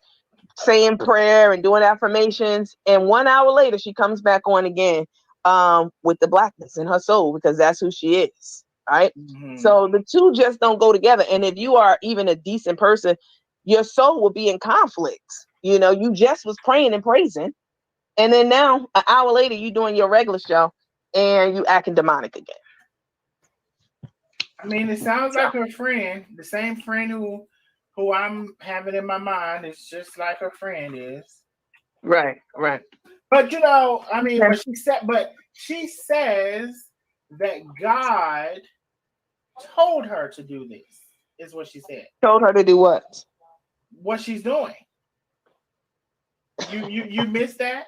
saying prayer and doing affirmations. And 1 hour later, she comes back on again with the blackness in her soul, because that's who she is. Right. So the two just don't go together. And if you are even a decent person, your soul will be in conflict. You just was praying and praising. And then now, an hour later, you doing your regular show and you acting demonic again. I mean, it sounds like her friend, the same friend who I'm having in my mind is just like her friend is. Right. But I mean, but she says that God told her to do this, is what she said. Told her to do what? What she's doing. You missed that?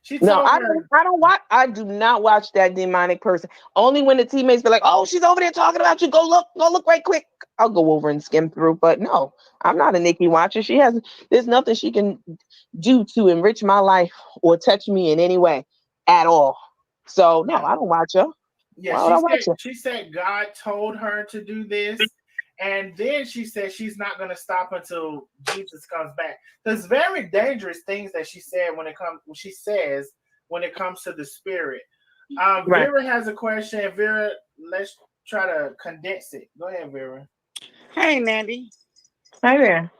I do not watch that demonic person. Only when the teammates be like, "Oh, she's over there talking about you. Go look right quick." I'll go over and skim through. But no, I'm not a Nikki watcher. There's nothing she can do to enrich my life or touch me in any way at all. So no, I don't watch her. Yeah, she said God told her to do this. And then she said she's not going to stop until Jesus comes back. There's very dangerous things that she said when it comes to the spirit. Vera has a question. Vera, let's try to condense it. Go ahead, Vera. Hey, Mandy. Hi there.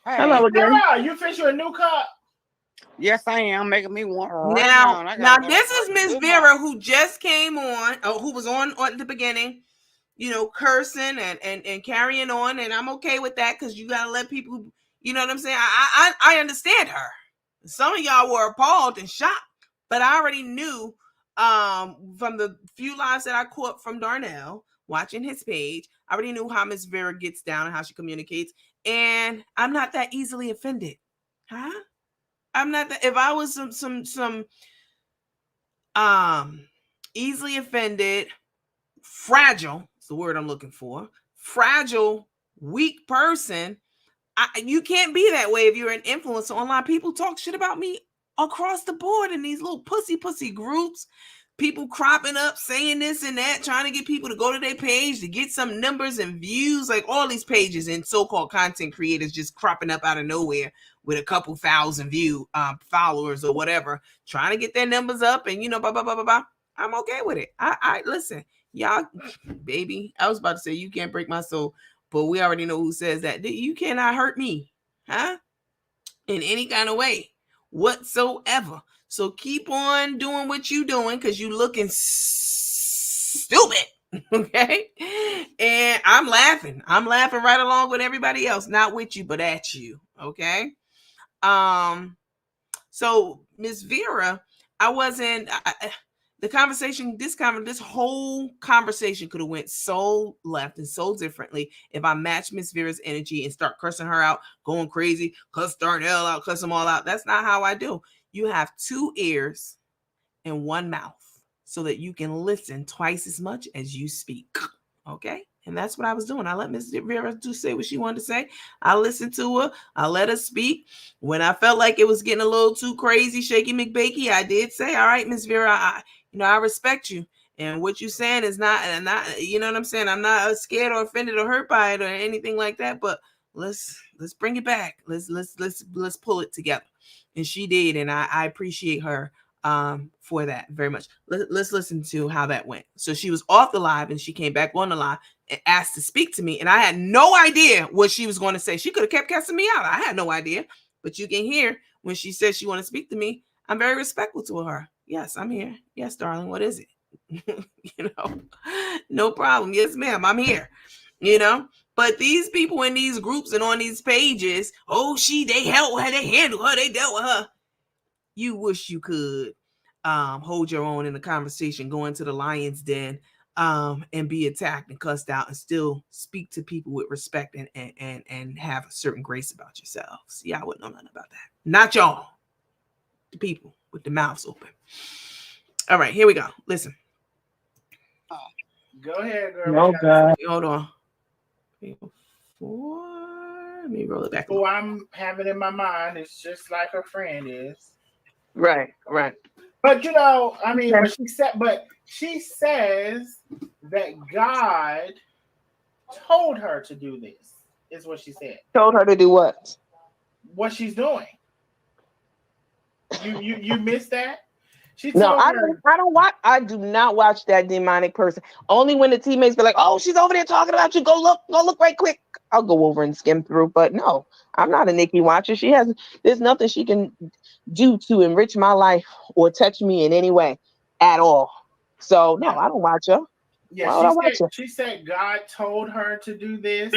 Hey. Hello again. Vera, you fish you a new cup? Yes, I am. Making me one. Now this is Miss Vera who just came on, who was on at the beginning. Cursing and carrying on, and I'm okay with that because you gotta let people, you know what I'm saying? I understand her. Some of y'all were appalled and shocked, but I already knew from the few lives that I caught from Darnell, watching his page, I already knew how Miss Vera gets down and how she communicates, and I'm not that easily offended. I'm not that. If I was some easily offended, fragile, it's the word I'm looking for, fragile, weak person, you can't be that way if you're an influencer online. People talk shit about me across the board in these little pussy groups. People cropping up, saying this and that, trying to get people to go to their page to get some numbers and views, like all these pages and so-called content creators just cropping up out of nowhere with a couple thousand followers or whatever, trying to get their numbers up and, blah, blah, blah, blah, blah. I'm okay with it. I listen, y'all, baby, I was about to say you can't break my soul, but we already know who says that. You cannot hurt me, in any kind of way whatsoever. So keep on doing what you doing because you looking stupid, okay? And I'm laughing right along with everybody else, not with you, but at you, okay? So Miss Vera, this whole conversation could have went so left and so differently if I matched Miss Vera's energy and start cursing her out, going crazy, cuss Darnell out, cuss them all out. That's not how I do. You have 2 ears and 1 mouth. so that you can listen twice as much as you speak. Okay? And that's what I was doing. I let Miss Vera say what she wanted to say. I listened to her. I let her speak. When I felt like it was getting a little too crazy, shaky McBakey, I did say, all right, Miss Vera, I respect you. And what you're saying is not, you know what I'm saying? I'm not scared or offended or hurt by it or anything like that. But let's bring it back. Let's pull it together. And she did, and I appreciate her for that very much. Let's listen to how that went. So she was off the live, and she came back on the live and asked to speak to me, and I had no idea what she was going to say. She could have kept cussing me out. I had no idea. But you can hear when she says she want to speak to me, I'm very respectful to her. Yes, I'm here. Yes, darling. What is it? No problem. Yes, ma'am. I'm here. But these people in these groups and on these pages, they helped her, they handled her, they dealt with her. You wish you could hold your own in the conversation, go into the lion's den and be attacked and cussed out and still speak to people with respect and have a certain grace about yourselves. Yeah, I wouldn't know nothing about that. Not y'all. The people with the mouths open. All right, here we go. Listen. Go ahead, girl. No, God. Hold on. Let me roll it back. Who I'm having in my mind is just like her friend is. Right. But she says that God told her to do this, is what she said. Told her to do what? What she's doing. You missed that? I don't watch. I do not watch that demonic person. Only when the teammates be like, "Oh, she's over there talking about you. Go look right quick." I'll go over and skim through. But no, I'm not a Nikki watcher. There's nothing she can do to enrich my life or touch me in any way at all. So no, I don't watch her. Yeah, she said God told her to do this.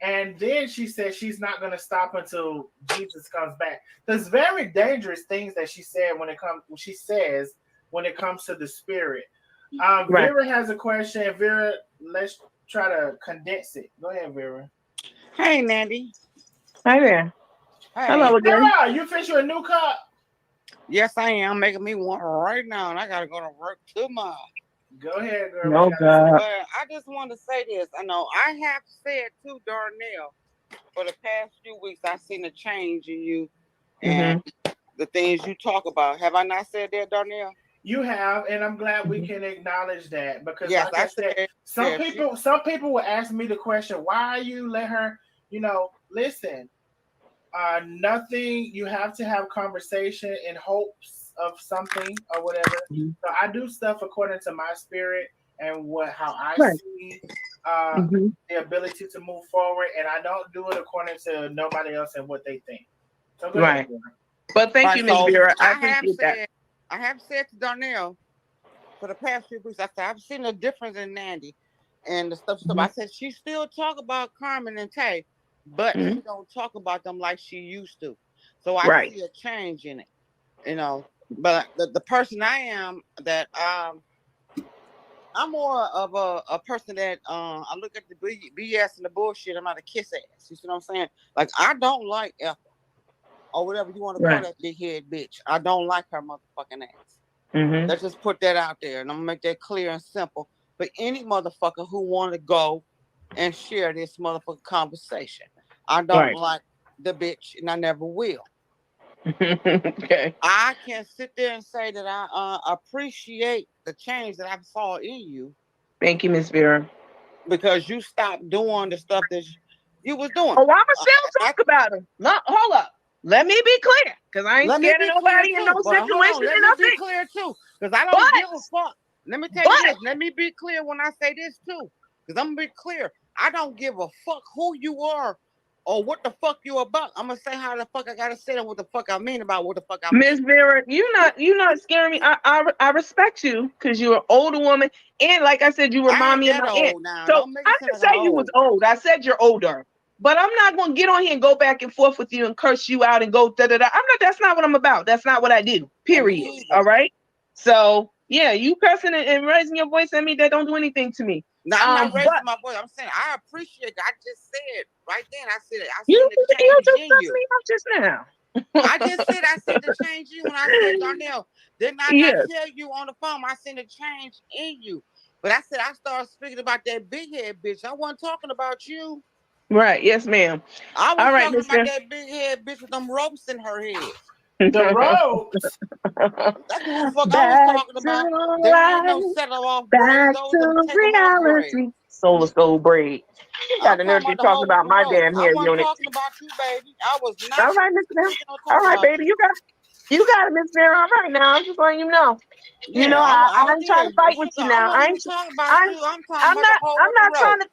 And then she said she's not going to stop until Jesus comes back. There's very dangerous things that she says when it comes to the spirit. Right. Vera has a question. Vera, let's try to condense it. Go ahead, Vera. Hey, Mandy. Hi there. Hey. Hello again. Vera, you finished your new cup? Yes, I am. Making me one right now, and I got to go to work tomorrow. Go ahead, girl. No, God. But I just want to say this. I know I have said to Darnell for the past few weeks, I've seen a change in you and the things you talk about. Have I not said that, Darnell? You have, and I'm glad we can acknowledge that because, yes, like I said, some people will ask me the question, why you let her? Listen. Nothing. You have to have conversation in hopes of something or whatever. So I do stuff according to my spirit and how I see the ability to move forward, and I don't do it according to nobody else and what they think. So go ahead. But thank you, Ms. Vera. I appreciate that. I have said to Darnell for the past few weeks, I said I've seen a difference in Nandy and the stuff. I said she still talk about Carmen and Tay, but she don't talk about them like she used to. So I see a change in it, But the person I am, that I'm more of a person that I look at the BS and the bullshit. I'm not a kiss ass. You see what I'm saying? Like, I don't like Ethel or whatever you want to call that big head bitch. I don't like her motherfucking ass. Let's just put that out there, and I'm gonna make that clear and simple. But any motherfucker who want to go and share this motherfucking conversation, I don't like the bitch, and I never will. Okay. I can sit there and say that I appreciate the change that I saw in you. Thank you, Miss Vera. Because you stopped doing the stuff that you was doing. Oh, I'ma still talk about him. No, hold up. Let me be clear, because I ain't scared of nobody in no situation. Let me be clear too, because I don't give a fuck. Let me tell you this. Let me be clear when I say this too, because I'm gonna be clear. I don't give a fuck who you are or what the fuck you about. I'm gonna say how the fuck I gotta say and what the fuck I mean about what the fuck I mean. Miss Vera, you not scaring me. I respect you because you're an older woman, and like I said, you remind me of my aunt. So I didn't say you was old. I said you're older. But I'm not gonna get on here and go back and forth with you and curse you out and go da da da. That's not what I'm about. That's not what I do. Period. All right. So yeah, you cursing and raising your voice at me, that don't do anything to me. No, I'm not raising my voice. I'm saying I appreciate it. I just said right then. I said I you the change just in cussed you. me out just now. I just said I sent the change in when I said, Darnell, didn't I not Yes. tell you on the phone? I sent a change in you. But I said I started speaking about that big head bitch. I wasn't talking about you. Right. Yes, ma'am. I was All right, talking about mister. that big head bitch with them ropes in her head. The ropes. That's who the fuck I was Back talking about. to There ain't no life. settle off braids. Back Those them to take them off braids. reality. Soul braid. You got I'm the talking nerve to about the talk hoe with about the my ropes. damn I hair wasn't unit. talking about you, baby. I was not All right, Miss Vera. All talking right, about baby. you. You got it, Miss Vera. All right now. I'm just letting you know. You know, Yeah, I I ain't trying did. to fight with Sugar, you I now. wasn't even talking about I'm you. I'm talking I'm about the not hoe I'm with the not trying ropes. to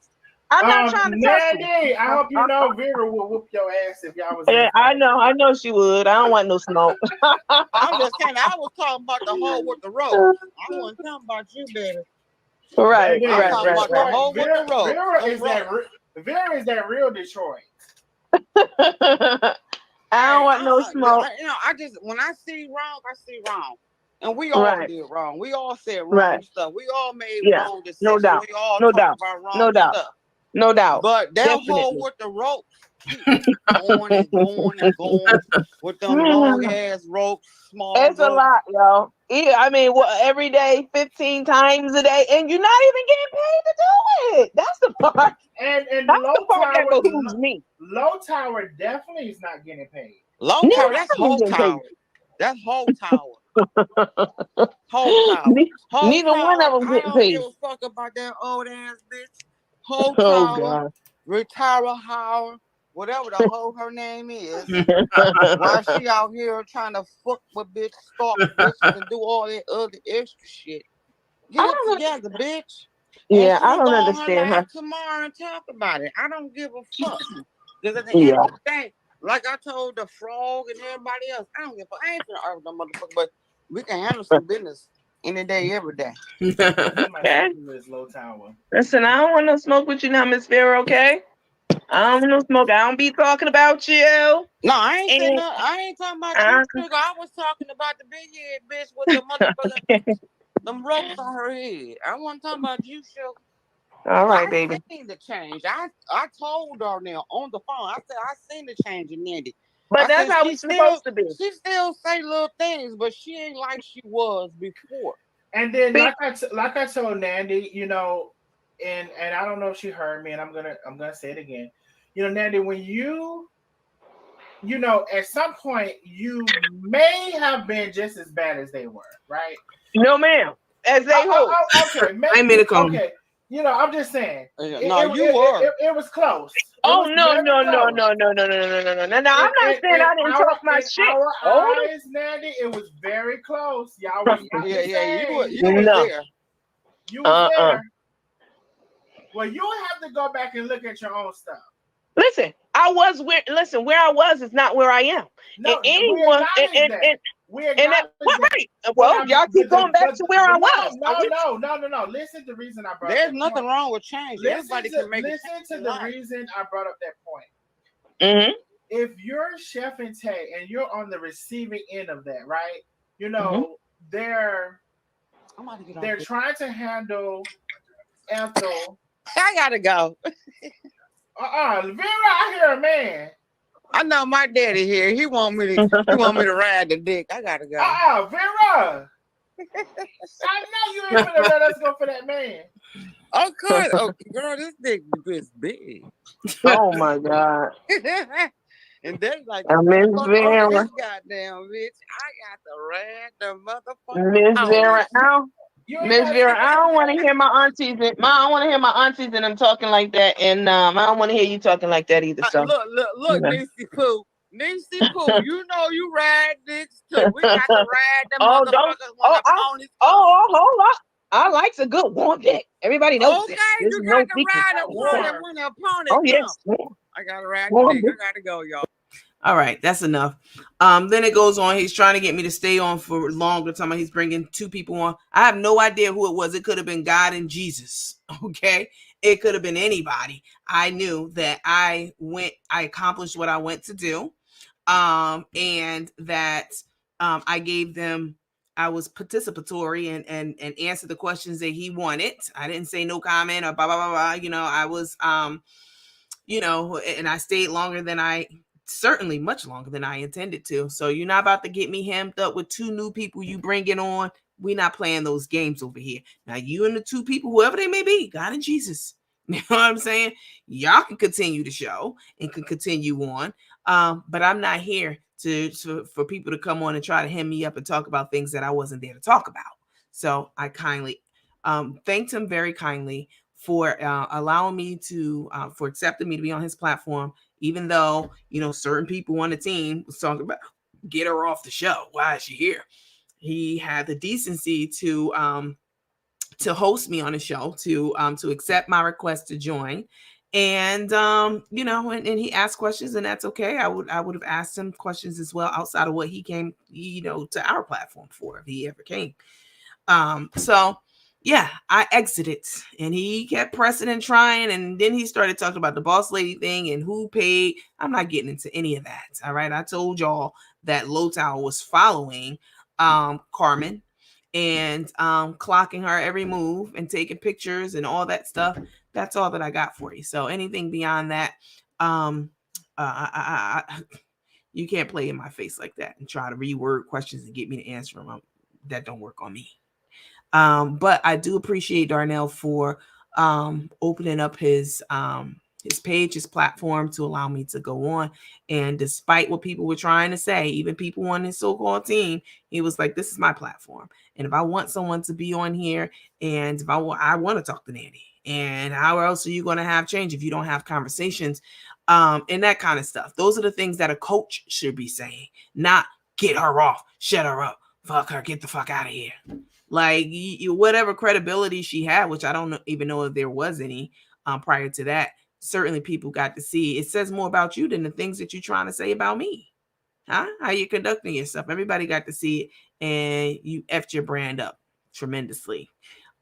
I'm not trying to touch you. Nandy, I hope you know Vera will whoop your ass if y'all was in a Yeah, I fight. know she would. I don't want no smoke. I'm just saying I was talking about the hoe with the ropes. I wasn't talking about you, baby. Right, I'm Baby, talking right, about the Detroit. hoe with the ropes. Vera Them is ropes. Vera is that real Detroit. right. I don't Hey, want no smoke. I just when I see wrong, I see wrong, and we all Right, did wrong. We all said right. wrong stuff. We all made Yeah, wrong no decisions. doubt. We all No talked doubt. about No wrong doubt. stuff. No doubt. But that hoe Definitely. with the ropes keep going and going and going with them long ass ropes, small It's a ropes. lot, yo. Yeah, I mean, every day, 15 times a day, and you're not even getting paid to do it. That's the part. And That's the part that behooves me. Low Tower definitely is not getting paid. Low Neither tower, one that's of them whole getting tower. paid. That's whole tower. Whole tower. Whole Neither one of tower. them I getting don't give paid. a fuck about that old ass bitch. Whole Oh tower. God. Retire Howard. Whatever the hoe her name is. While she out here trying to fuck with bitch, stalk bitches, and do all that other extra shit. I Get it don't. together, bitch. And Yeah, I she'll go don't on her understand her. live tomorrow and talk about it. I don't give a fuck. Because at the end Yeah. of the day, like I told the frog and everybody else, I don't give a fuck. I ain't finna argue with no motherfucker, but we can handle some business any day, every day. Okay. This Low Tower. Listen, I don't want no smoke with you now, Miss Vera. Okay. I don't want no smoke. I don't be talking about you. No, I ain't saying And nothing. I ain't talking about you, uh, sugar. I was talking about the big head bitch with the motherfucking them ropes on her head. I wasn't talking about you, sugar. all right, I baby. seen the change. I told Darnell on the phone. I said I seen the change in Nandy. But I that's said how we supposed to be. she still say little things, but she ain't like she was before. And then Be- like I told Nandy, you know, and I don't know if she heard me, and I'm gonna say it again. You know, Nandy, when you know, at some point you may have been just as bad as they were, right? no, ma'am. As they hold. Okay, I made a call. okay. You know, I'm just saying No, you were. it was close. It Oh was no, very no, no, close. no, no, no, no, no, no, no, no. No, I'm not saying I didn't talk my In shit. our Hold eyes, Nandy, it was very close. Y'all was not the same. You was No. there. You was there. Well, you have to go back and look at your own stuff. Listen, where I was is not where I am. And No, we anyone acknowledge that. We and that acknowledge that. right. Well, y'all keep going back to where I was. No. Listen to the reason I brought up There's that nothing point. wrong with change. Everybody can make a change. Listen to the reason I brought up that point. Mm-hmm. If you're Chef and Tay and you're on the receiving end of that, right? You know, they're trying to handle Ethel. I gotta go. Vera, I hear a man. I know my daddy here. He want me to ride the dick. I gotta go. Vera. I know you ain't gonna let us go for that man. Of course. Oh, girl, this dick is big. Oh my God. And they like, Miss fuck on Vera. this goddamn bitch. I got to ride the motherfucker. Miss Vera, Miss Vera, I don't want to hear my aunties. I don't want to hear my aunties and them talking like that. And I don't want to hear you talking like that either. So Look, Nisi Pooh. Nisi Pooh, you know you ride dicks too. We got to ride them motherfuckers when the ponies come. Hold up. I like a good warm dick. Everybody knows it. Okay, This you is got no to secret. ride a pony when the pony Oh comes. yes. I got to ride Warm the dick. dick. I got to go, y'all. All right, that's enough. Then it goes on. He's trying to get me to stay on for longer. Time he's bringing two people on. I have no idea who it was. It could have been God and Jesus. Okay, it could have been anybody. I knew that I accomplished what I went to do, and that I gave them. I was participatory and answered the questions that he wanted. I didn't say no comment or blah blah blah blah. You know, I was and I stayed longer than I certainly much longer than I intended to. So you're not about to get me hemmed up with 2 new people you bringing on. We're not playing those games over here. Now, you and the 2 people, whoever they may be, God and Jesus, you know what I'm saying? Y'all can continue the show and can continue on. But I'm not here for people to come on and try to hem me up and talk about things that I wasn't there to talk about. So I kindly thanked him very kindly for allowing me to, for accepting me to be on his platform, even though, you know, certain people on the team was talking about, get her off the show. Why is she here? He had the decency to host me on the show, to accept my request to join. And you know, and he asked questions, and that's okay. I would have asked him questions as well outside of what he came, you know, to our platform for, if he ever came. So yeah, I exited, and he kept pressing and trying, and then he started talking about the boss lady thing and who paid. I'm not getting into any of that. All right. I told y'all that Lowtown was following Carmen and clocking her every move and taking pictures and all that stuff. That's all that I got for you. So anything beyond that, you can't play in my face like that and try to reword questions and get me to answer them. That don't work on me. But I do appreciate Darnell for opening up his page, his platform, to allow me to go on. And despite what people were trying to say, even people on his so-called team, he was like, this is my platform. And if I want someone to be on here, and if I want to talk to Nanny, and how else are you going to have change if you don't have conversations, and that kind of stuff. Those are the things that a coach should be saying, not get her off, shut her up, fuck her, get the fuck out of here. Like, whatever credibility she had, which I don't even know if there was any prior to that, certainly people got to see. It says more about you than the things that you're trying to say about me. Huh? How you conducting yourself. Everybody got to see it, and you effed your brand up tremendously.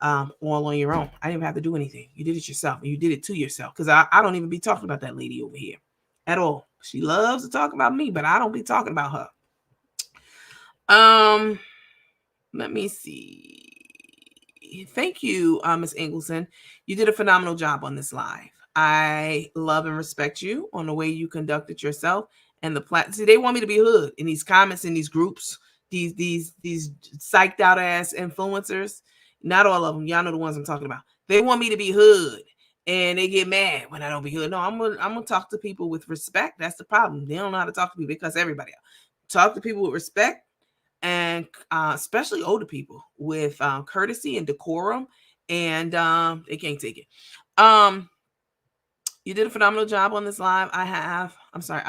All on your own. I didn't have to do anything. You did it yourself, and you did it to yourself, because I don't even be talking about that lady over here at all. She loves to talk about me, but I don't be talking about her. Let me see. Thank you, Ms. Ingleson. You did a phenomenal job on this live. I love and respect you on the way you conducted yourself and the See, they want me to be hood in these comments, in these groups, these psyched out ass influencers. Not all of them. Y'all know the ones I'm talking about. They want me to be hood, and they get mad when I don't be hood. No, I'm gonna talk to people with respect. That's the problem. They don't know how to talk to people, because everybody else. Talk to people with respect, and especially older people, with courtesy and decorum, and they can't take it. You did a phenomenal job on this live. I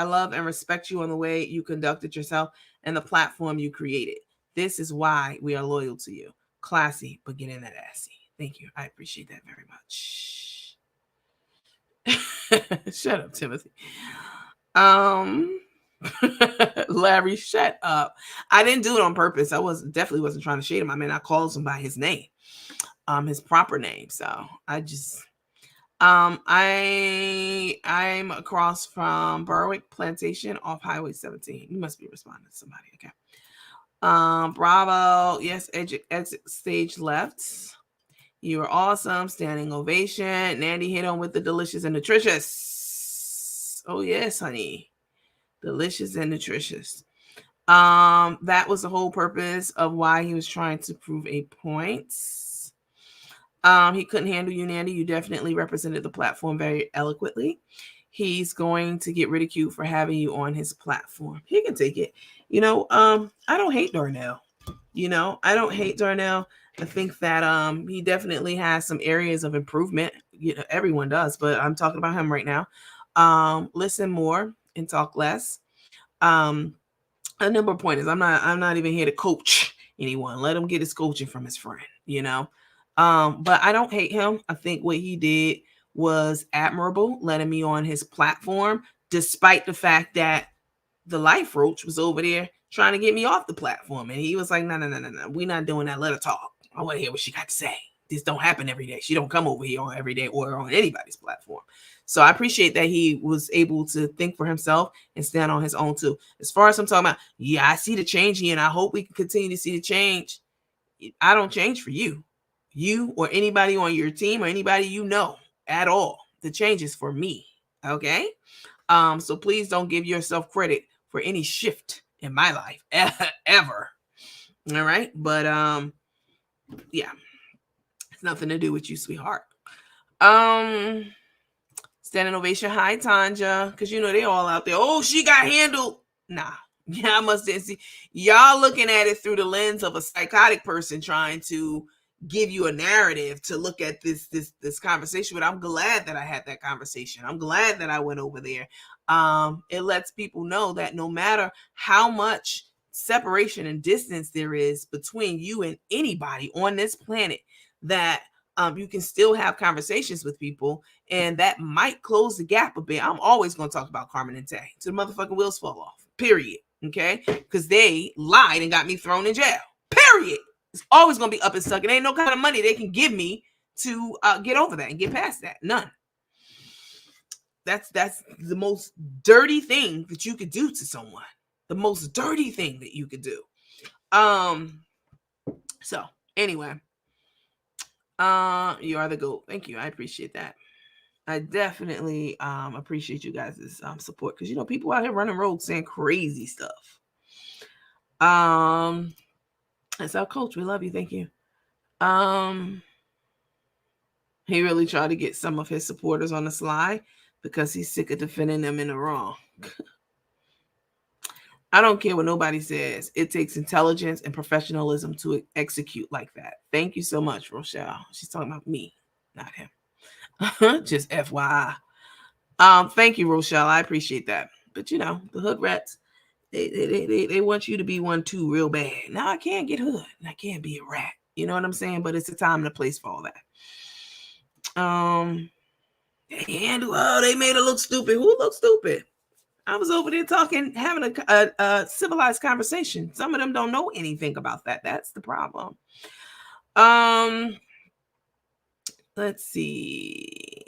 love and respect you on the way you conducted yourself and the platform you created. This is why we are loyal to you. Classy, but getting that assy. Thank you. I appreciate that very much. Shut up, Timothy. Larry, shut up. I didn't do it on purpose. I definitely wasn't trying to shade him. I mean, I called him by his name, his proper name. So I just, I'm across from Berwick Plantation off Highway 17. You must be responding to somebody. Okay. Bravo. Yes, exit stage left. You were awesome. Standing ovation. Nandy hit on with the delicious and nutritious. Oh yes, honey. Delicious and nutritious. That was the whole purpose of why he was trying to prove a point. He couldn't handle you, Nandy. You definitely represented the platform very eloquently. He's going to get ridiculed for having you on his platform. He can take it. You know, I don't hate Darnell. I don't hate Darnell. I think that he definitely has some areas of improvement. Everyone does, but I'm talking about him right now. Listen more and talk less. A number of pointers. I'm not even here to coach anyone. Let him get his coaching from his friend, but I don't hate him. I think what he did was admirable, letting me on his platform, despite the fact that the Life Roach was over there trying to get me off the platform. And he was like, no, we're not doing that. Let her talk. I want to hear what she got to say. This don't happen every day. She don't come over here on every day or on anybody's platform. So I appreciate that he was able to think for himself and stand on his own too. As far as I'm talking about, yeah, I see the change here, and I hope we can continue to see the change. I don't change for you or anybody on your team or anybody at all. The change is for me. Okay. So please don't give yourself credit for any shift in my life ever. All right. But yeah, it's nothing to do with you, sweetheart. Standing ovation. Hi, Tanja. Because you know they all out there. Oh, she got handled. Nah. Yeah, I must didn't see. Y'all looking at it through the lens of a psychotic person trying to give you a narrative to look at this conversation. But I'm glad that I had that conversation. I'm glad that I went over there. It lets people know that no matter how much separation and distance there is between you and anybody on this planet, that you can still have conversations with people, and that might close the gap a bit. I'm always going to talk about Carmen and Tay till the motherfucking wheels fall off. Period. Okay, because they lied and got me thrown in jail. Period. It's always going to be up and stuck. It ain't no kind of money they can give me to get over that and get past that. None. That's the most dirty thing that you could do to someone. The most dirty thing that you could do. So anyway. You are the GOAT. Thank you. I appreciate that. I definitely appreciate you guys' support, because you know people out here running rogue saying crazy stuff. That's our coach. We love you. Thank you. He really tried to get some of his supporters on the slide because he's sick of defending them in the wrong. I don't care what nobody says. It takes intelligence and professionalism to execute like that. Thank you so much, Rochelle. She's talking about me, not him. Just FYI. Thank you, Rochelle. I appreciate that. But you know, the hood rats, they want you to be one too real bad. Now I can't get hood. I can't be a rat. You know what I'm saying? But it's a time and a place for all that. They made her look stupid. Who looked stupid? I was over there talking, having a civilized conversation. Some of them don't know anything about that. That's the problem. Let's see.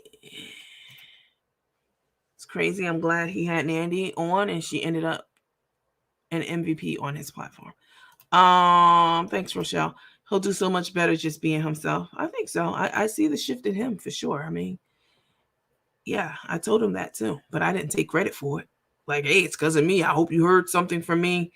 It's crazy. I'm glad he had Nandy on and she ended up an MVP on his platform. Thanks, Rochelle. He'll do so much better just being himself. I think so. I see the shift in him for sure. I mean, yeah, I told him that too, but I didn't take credit for it. Like, hey, it's because of me. I hope you heard something from me.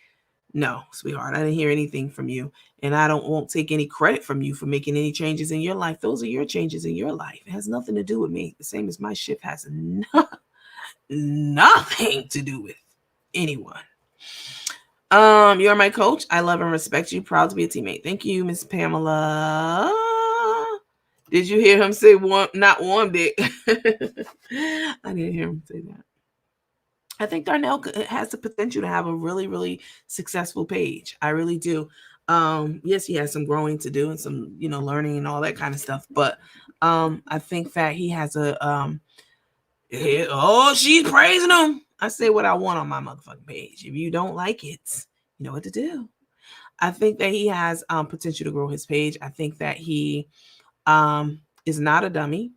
No, sweetheart, I didn't hear anything from you. And I won't take any credit from you for making any changes in your life. Those are your changes in your life. It has nothing to do with me. The same as my shift has nothing to do with anyone. You're my coach. I love and respect you. Proud to be a teammate. Thank you, Miss Pamela. Did you hear him say not warm dick? I didn't hear him say that. I think Darnell has the potential to have a really, really successful page. I really do. Yes, he has some growing to do and some, learning and all that kind of stuff. But I think that he has she's praising him. I say what I want on my motherfucking page. If you don't like it, you know what to do. I think that he has potential to grow his page. I think that he is not a dummy.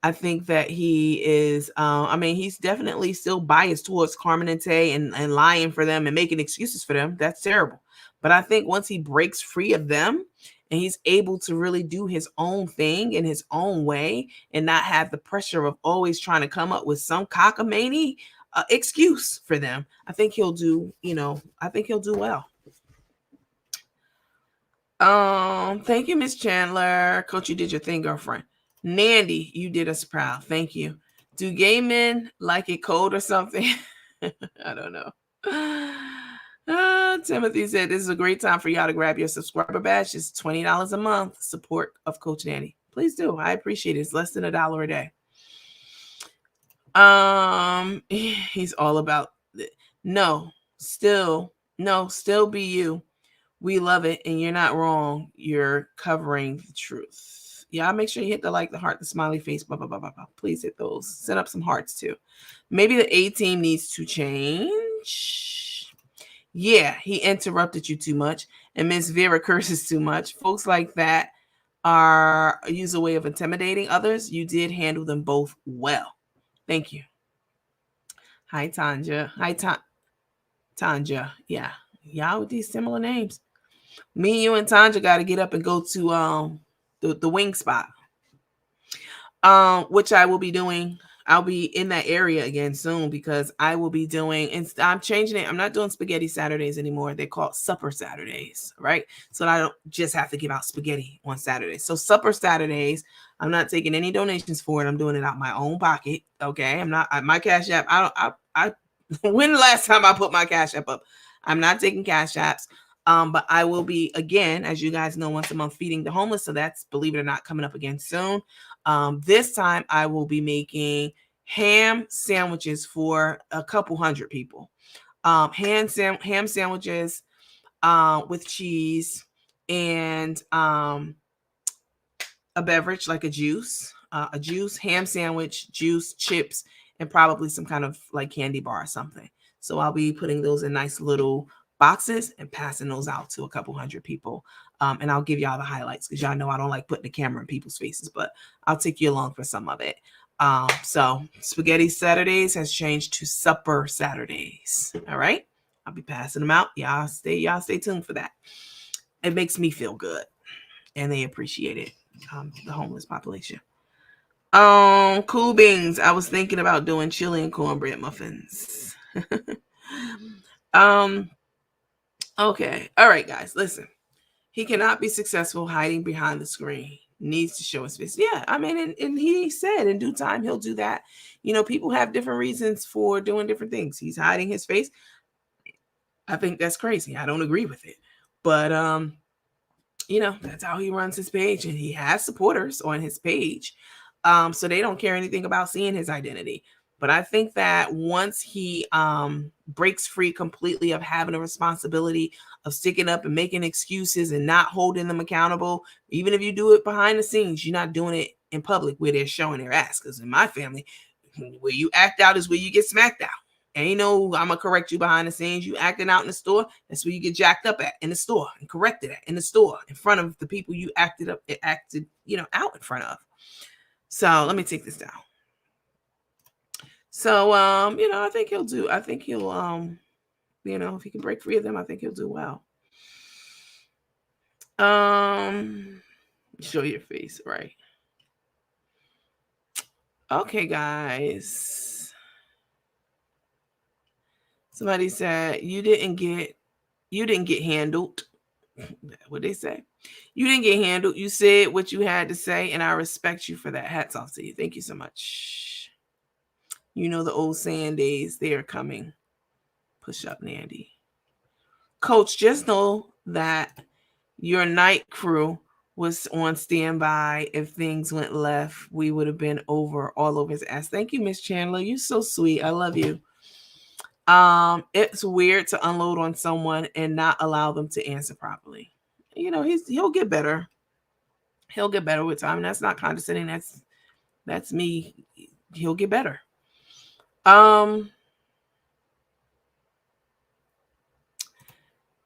I think that he is, he's definitely still biased towards Carmen and Tay and lying for them and making excuses for them. That's terrible. But I think once he breaks free of them and he's able to really do his own thing in his own way and not have the pressure of always trying to come up with some cockamamie excuse for them, I think he'll do, well. Thank you, Miss Chandler. Coach, you did your thing, girlfriend. Nandy, you did us proud. Thank you. Do gay men like it cold or something? I don't know. Timothy said this is a great time for y'all to grab your subscriber badge. It's $20 a month. Support of Coach Nandy. Please do. I appreciate it. It's less than $1 a day. He's all about it. Still be you. We love it, and you're not wrong. You're covering the truth. Yeah, make sure you hit the like, the heart, the smiley face, blah, blah, blah, blah, blah. Please hit those. Set up some hearts, too. Maybe the A team needs to change. Yeah, he interrupted you too much, and Miss Vera curses too much. Folks like that use a way of intimidating others. You did handle them both well. Thank you. Hi, Tanja. Tanja. Yeah. Y'all with these similar names. Me, you, and Tanja got to get up and go to the wing spot, which I will be doing. I'll be in that area again soon because I will be doing, and I'm changing it. I'm not doing spaghetti Saturdays anymore. They're called supper Saturdays, right? So I don't just have to give out spaghetti on Saturdays. So supper Saturdays, I'm not taking any donations for it. I'm doing it out my own pocket. Okay. I'm not, my Cash App. I when the last time I put my Cash App up? I'm not taking Cash Apps. But I will be, again, as you guys know, once a month feeding the homeless. So that's, believe it or not, coming up again soon. This time I will be making ham sandwiches for a couple hundred people. Ham sandwiches with cheese and a beverage like a juice, ham sandwich, juice, chips, and probably some kind of like candy bar or something. So I'll be putting those in nice little boxes and passing those out to a couple hundred people. And I'll give y'all the highlights because y'all know I don't like putting the camera in people's faces, but I'll take you along for some of it. So Spaghetti Saturdays has changed to Supper Saturdays. All right. I'll be passing them out. Y'all stay tuned for that. It makes me feel good and they appreciate it. The homeless population. Cool beans. I was thinking about doing chili and cornbread muffins. Okay. All right, guys, listen. He cannot be successful hiding behind the screen. Needs to show his face. Yeah, I mean, and he said in due time he'll do that. You know, people have different reasons for doing different things. He's hiding his face. I think that's crazy. I don't agree with it. But you know, that's how he runs his page, and he has supporters on his page. So they don't care anything about seeing his identity. But I think that once he breaks free completely of having a responsibility of sticking up and making excuses and not holding them accountable, even if you do it behind the scenes, you're not doing it in public where they're showing their ass. Because in my family, where you act out is where you get smacked out. Ain't no, I'm gonna correct you behind the scenes. You acting out in the store, that's where you get jacked up at in the store and corrected at in the store in front of the people you acted, out in front of. So let me take this down. So I think he'll if he can break free of them, I think he'll do well. Show your face, right? Okay, guys. Somebody said you didn't get handled. What they say? You didn't get handled. You said what you had to say, and I respect you for that. Hats off to you. Thank you so much. You know the old saying days, they are coming. Push up, Nandy. Coach, just know that your night crew was on standby. If things went left, we would have been all over his ass. Thank you, Miss Chandler. You're so sweet. I love you. It's weird to unload on someone and not allow them to answer properly. You know, he'll get better. He'll get better with time. And that's not condescending. That's me. He'll get better.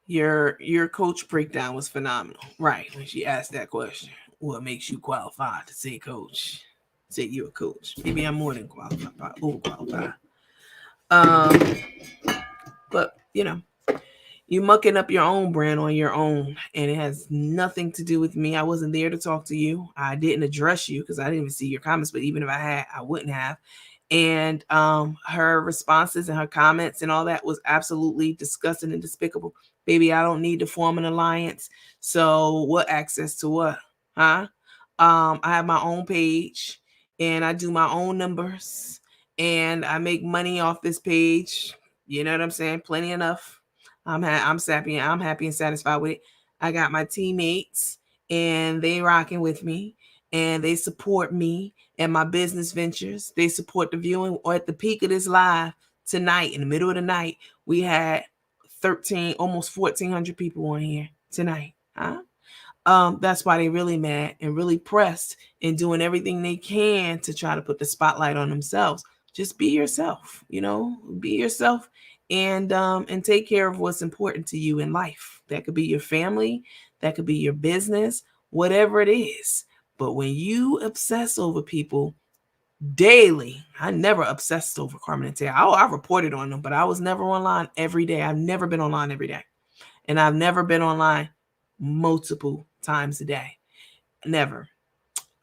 Your coach breakdown was phenomenal. Right. When she asked that question, what makes you qualified to say coach? Say you're a coach. Maybe I'm more than qualified. Overqualified. But you mucking up your own brand on your own, and it has nothing to do with me. I wasn't there to talk to you. I didn't address you because I didn't even see your comments, but even if I had, I wouldn't have. And her responses and her comments and all that was absolutely disgusting and despicable. Baby, I don't need to form an alliance. So what access to what? Huh? I have my own page and I do my own numbers and I make money off this page. You know what I'm saying? Plenty enough. I'm happy and satisfied with it. I got my teammates and they rocking with me and they support me and my business ventures. They support the viewing. Or at the peak of this live tonight, in the middle of the night, we had almost 1,400 people on here tonight. Huh? That's why they really mad and really pressed and doing everything they can to try to put the spotlight on themselves. Just be yourself, be yourself and take care of what's important to you in life. That could be your family, that could be your business, whatever it is. But when you obsess over people daily, I never obsessed over Carmen and Taya. I reported on them, but I was never online every day. I've never been online every day. And I've never been online multiple times a day. Never.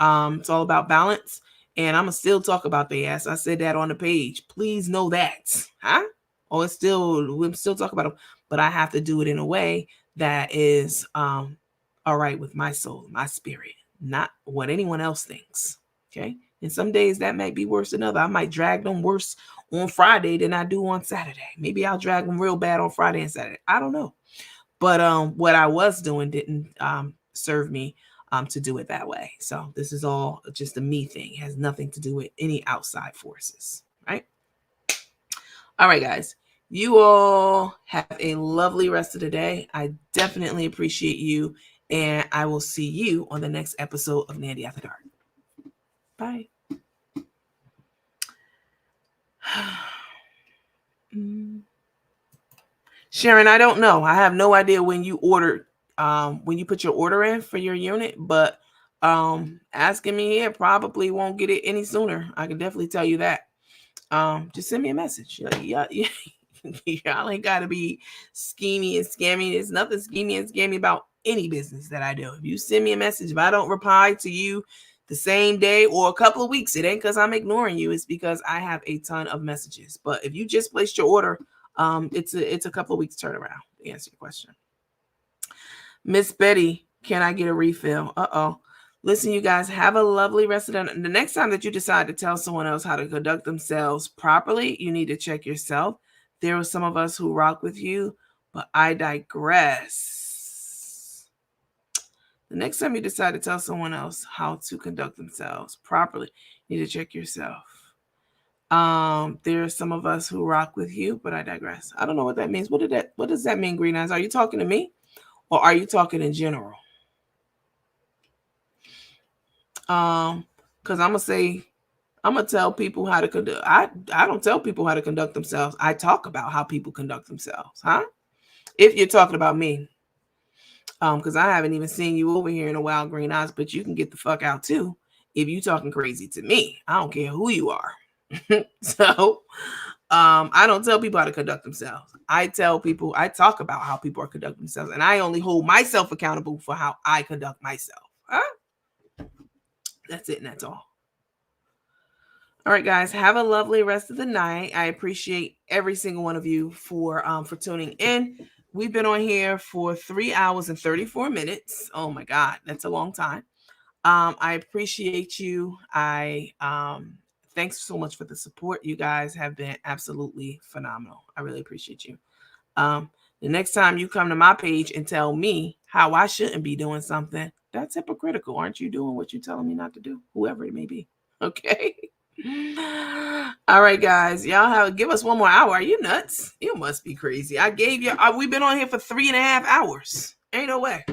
It's all about balance. And I'm going to still talk about their ass. I said that on the page. Please know that. Huh? We'll still talk about them. But I have to do it in a way that is all right with my soul, my spirit, not what anyone else thinks. Okay? And some days that might be worse than other. I might drag them worse on Friday than I do on Saturday. Maybe I'll drag them real bad on Friday and Saturday. I don't know. But what I was doing didn't serve me to do it that way. So this is all just a me thing. It has nothing to do with any outside forces, right? All right, guys. You all have a lovely rest of the day. I definitely appreciate you, and I will see you on the next episode of Nandy After Dark. Bye. Sharon, I don't know. I have no idea when you ordered, when you put your order in for your unit, but asking me here probably won't get it any sooner. I can definitely tell you that. Just send me a message. Y'all ain't got to be schemy and scammy. There's nothing schemy and scammy about any business that I do. If you send me a message, if I don't reply to you the same day or a couple of weeks, it ain't because I'm ignoring you. It's because I have a ton of messages. But if you just placed your order, it's a couple of weeks turnaround to answer your question. Miss Betty, can I get a refill? Listen, you guys, have a lovely rest of the next time that you decide to tell someone else how to conduct themselves properly, you need to check yourself. There are some of us who rock with you, but I digress. The next time you decide to tell someone else how to conduct themselves properly, you need to check yourself. There are some of us who rock with you, but I digress. I don't know what that means. What does that mean, Green Eyes? Are you talking to me or are you talking in general? Because I'm gonna tell people how to conduct. I don't tell people how to conduct themselves. I talk about how people conduct themselves, huh? If you're talking about me. Because I haven't even seen you over here in a while, Green Eyes, but you can get the fuck out too if you talking crazy to me. I don't care who you are. So I don't tell people how to conduct themselves. I talk about how people are conducting themselves, and I only hold myself accountable for how I conduct myself. Huh? That's it, and that's all. All right, guys, have a lovely rest of the night. I appreciate every single one of you for tuning in. We've been on here for 3 hours and 34 minutes. Oh my God, that's a long time. I appreciate you. Thanks so much for the support. You guys have been absolutely phenomenal. I really appreciate you. The next time you come to my page and tell me how I shouldn't be doing something, that's hypocritical. Aren't you doing what you're telling me not to do? Whoever it may be. Okay. All right, guys. Y'all give us 1 more hour. Are you nuts? You must be crazy. I gave you. We've been on here for 3.5 hours. Ain't no way.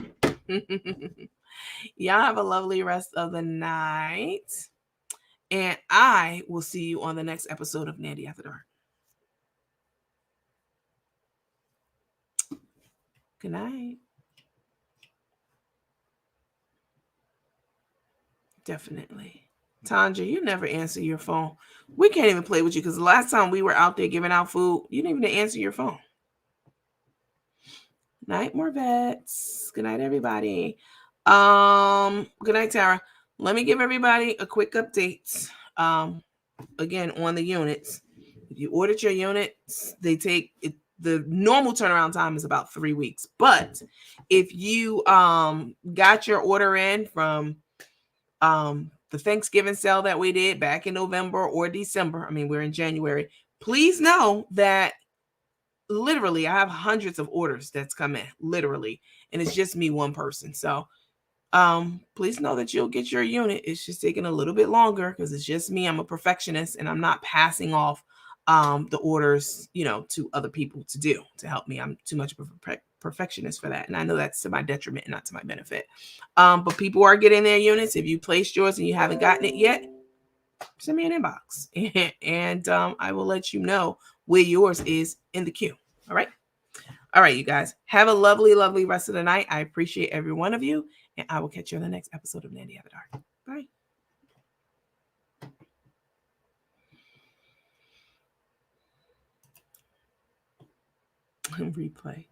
Y'all have a lovely rest of the night. And I will see you on the next episode of Nandy After Dark. Good night. Definitely. Tanja, you never answer your phone. We can't even play with you because the last time we were out there giving out food, you didn't even answer your phone. Night, more vets. Good night, everybody. Good night, Tara. Let me give everybody a quick update. Again, on the units. If you ordered your units, they take it. The normal turnaround time is about 3 weeks. But if you got your order in from the Thanksgiving sale that we did back in November or December, I mean, we're in January, please know that literally I have hundreds of orders that's come in, literally, and it's just me, one person. So please know that you'll get your unit. It's just taking a little bit longer because it's just me. I'm a perfectionist and I'm not passing off the orders, to other people to help me. I'm too much of a perfectionist for that. And I know that's to my detriment and not to my benefit. But people are getting their units. If you placed yours and you haven't gotten it yet, send me an inbox and I will let you know where yours is in the queue. All right. All right, you guys. Have a lovely, lovely rest of the night. I appreciate every one of you. And I will catch you on the next episode of Nandy After Dark. Bye. Replay.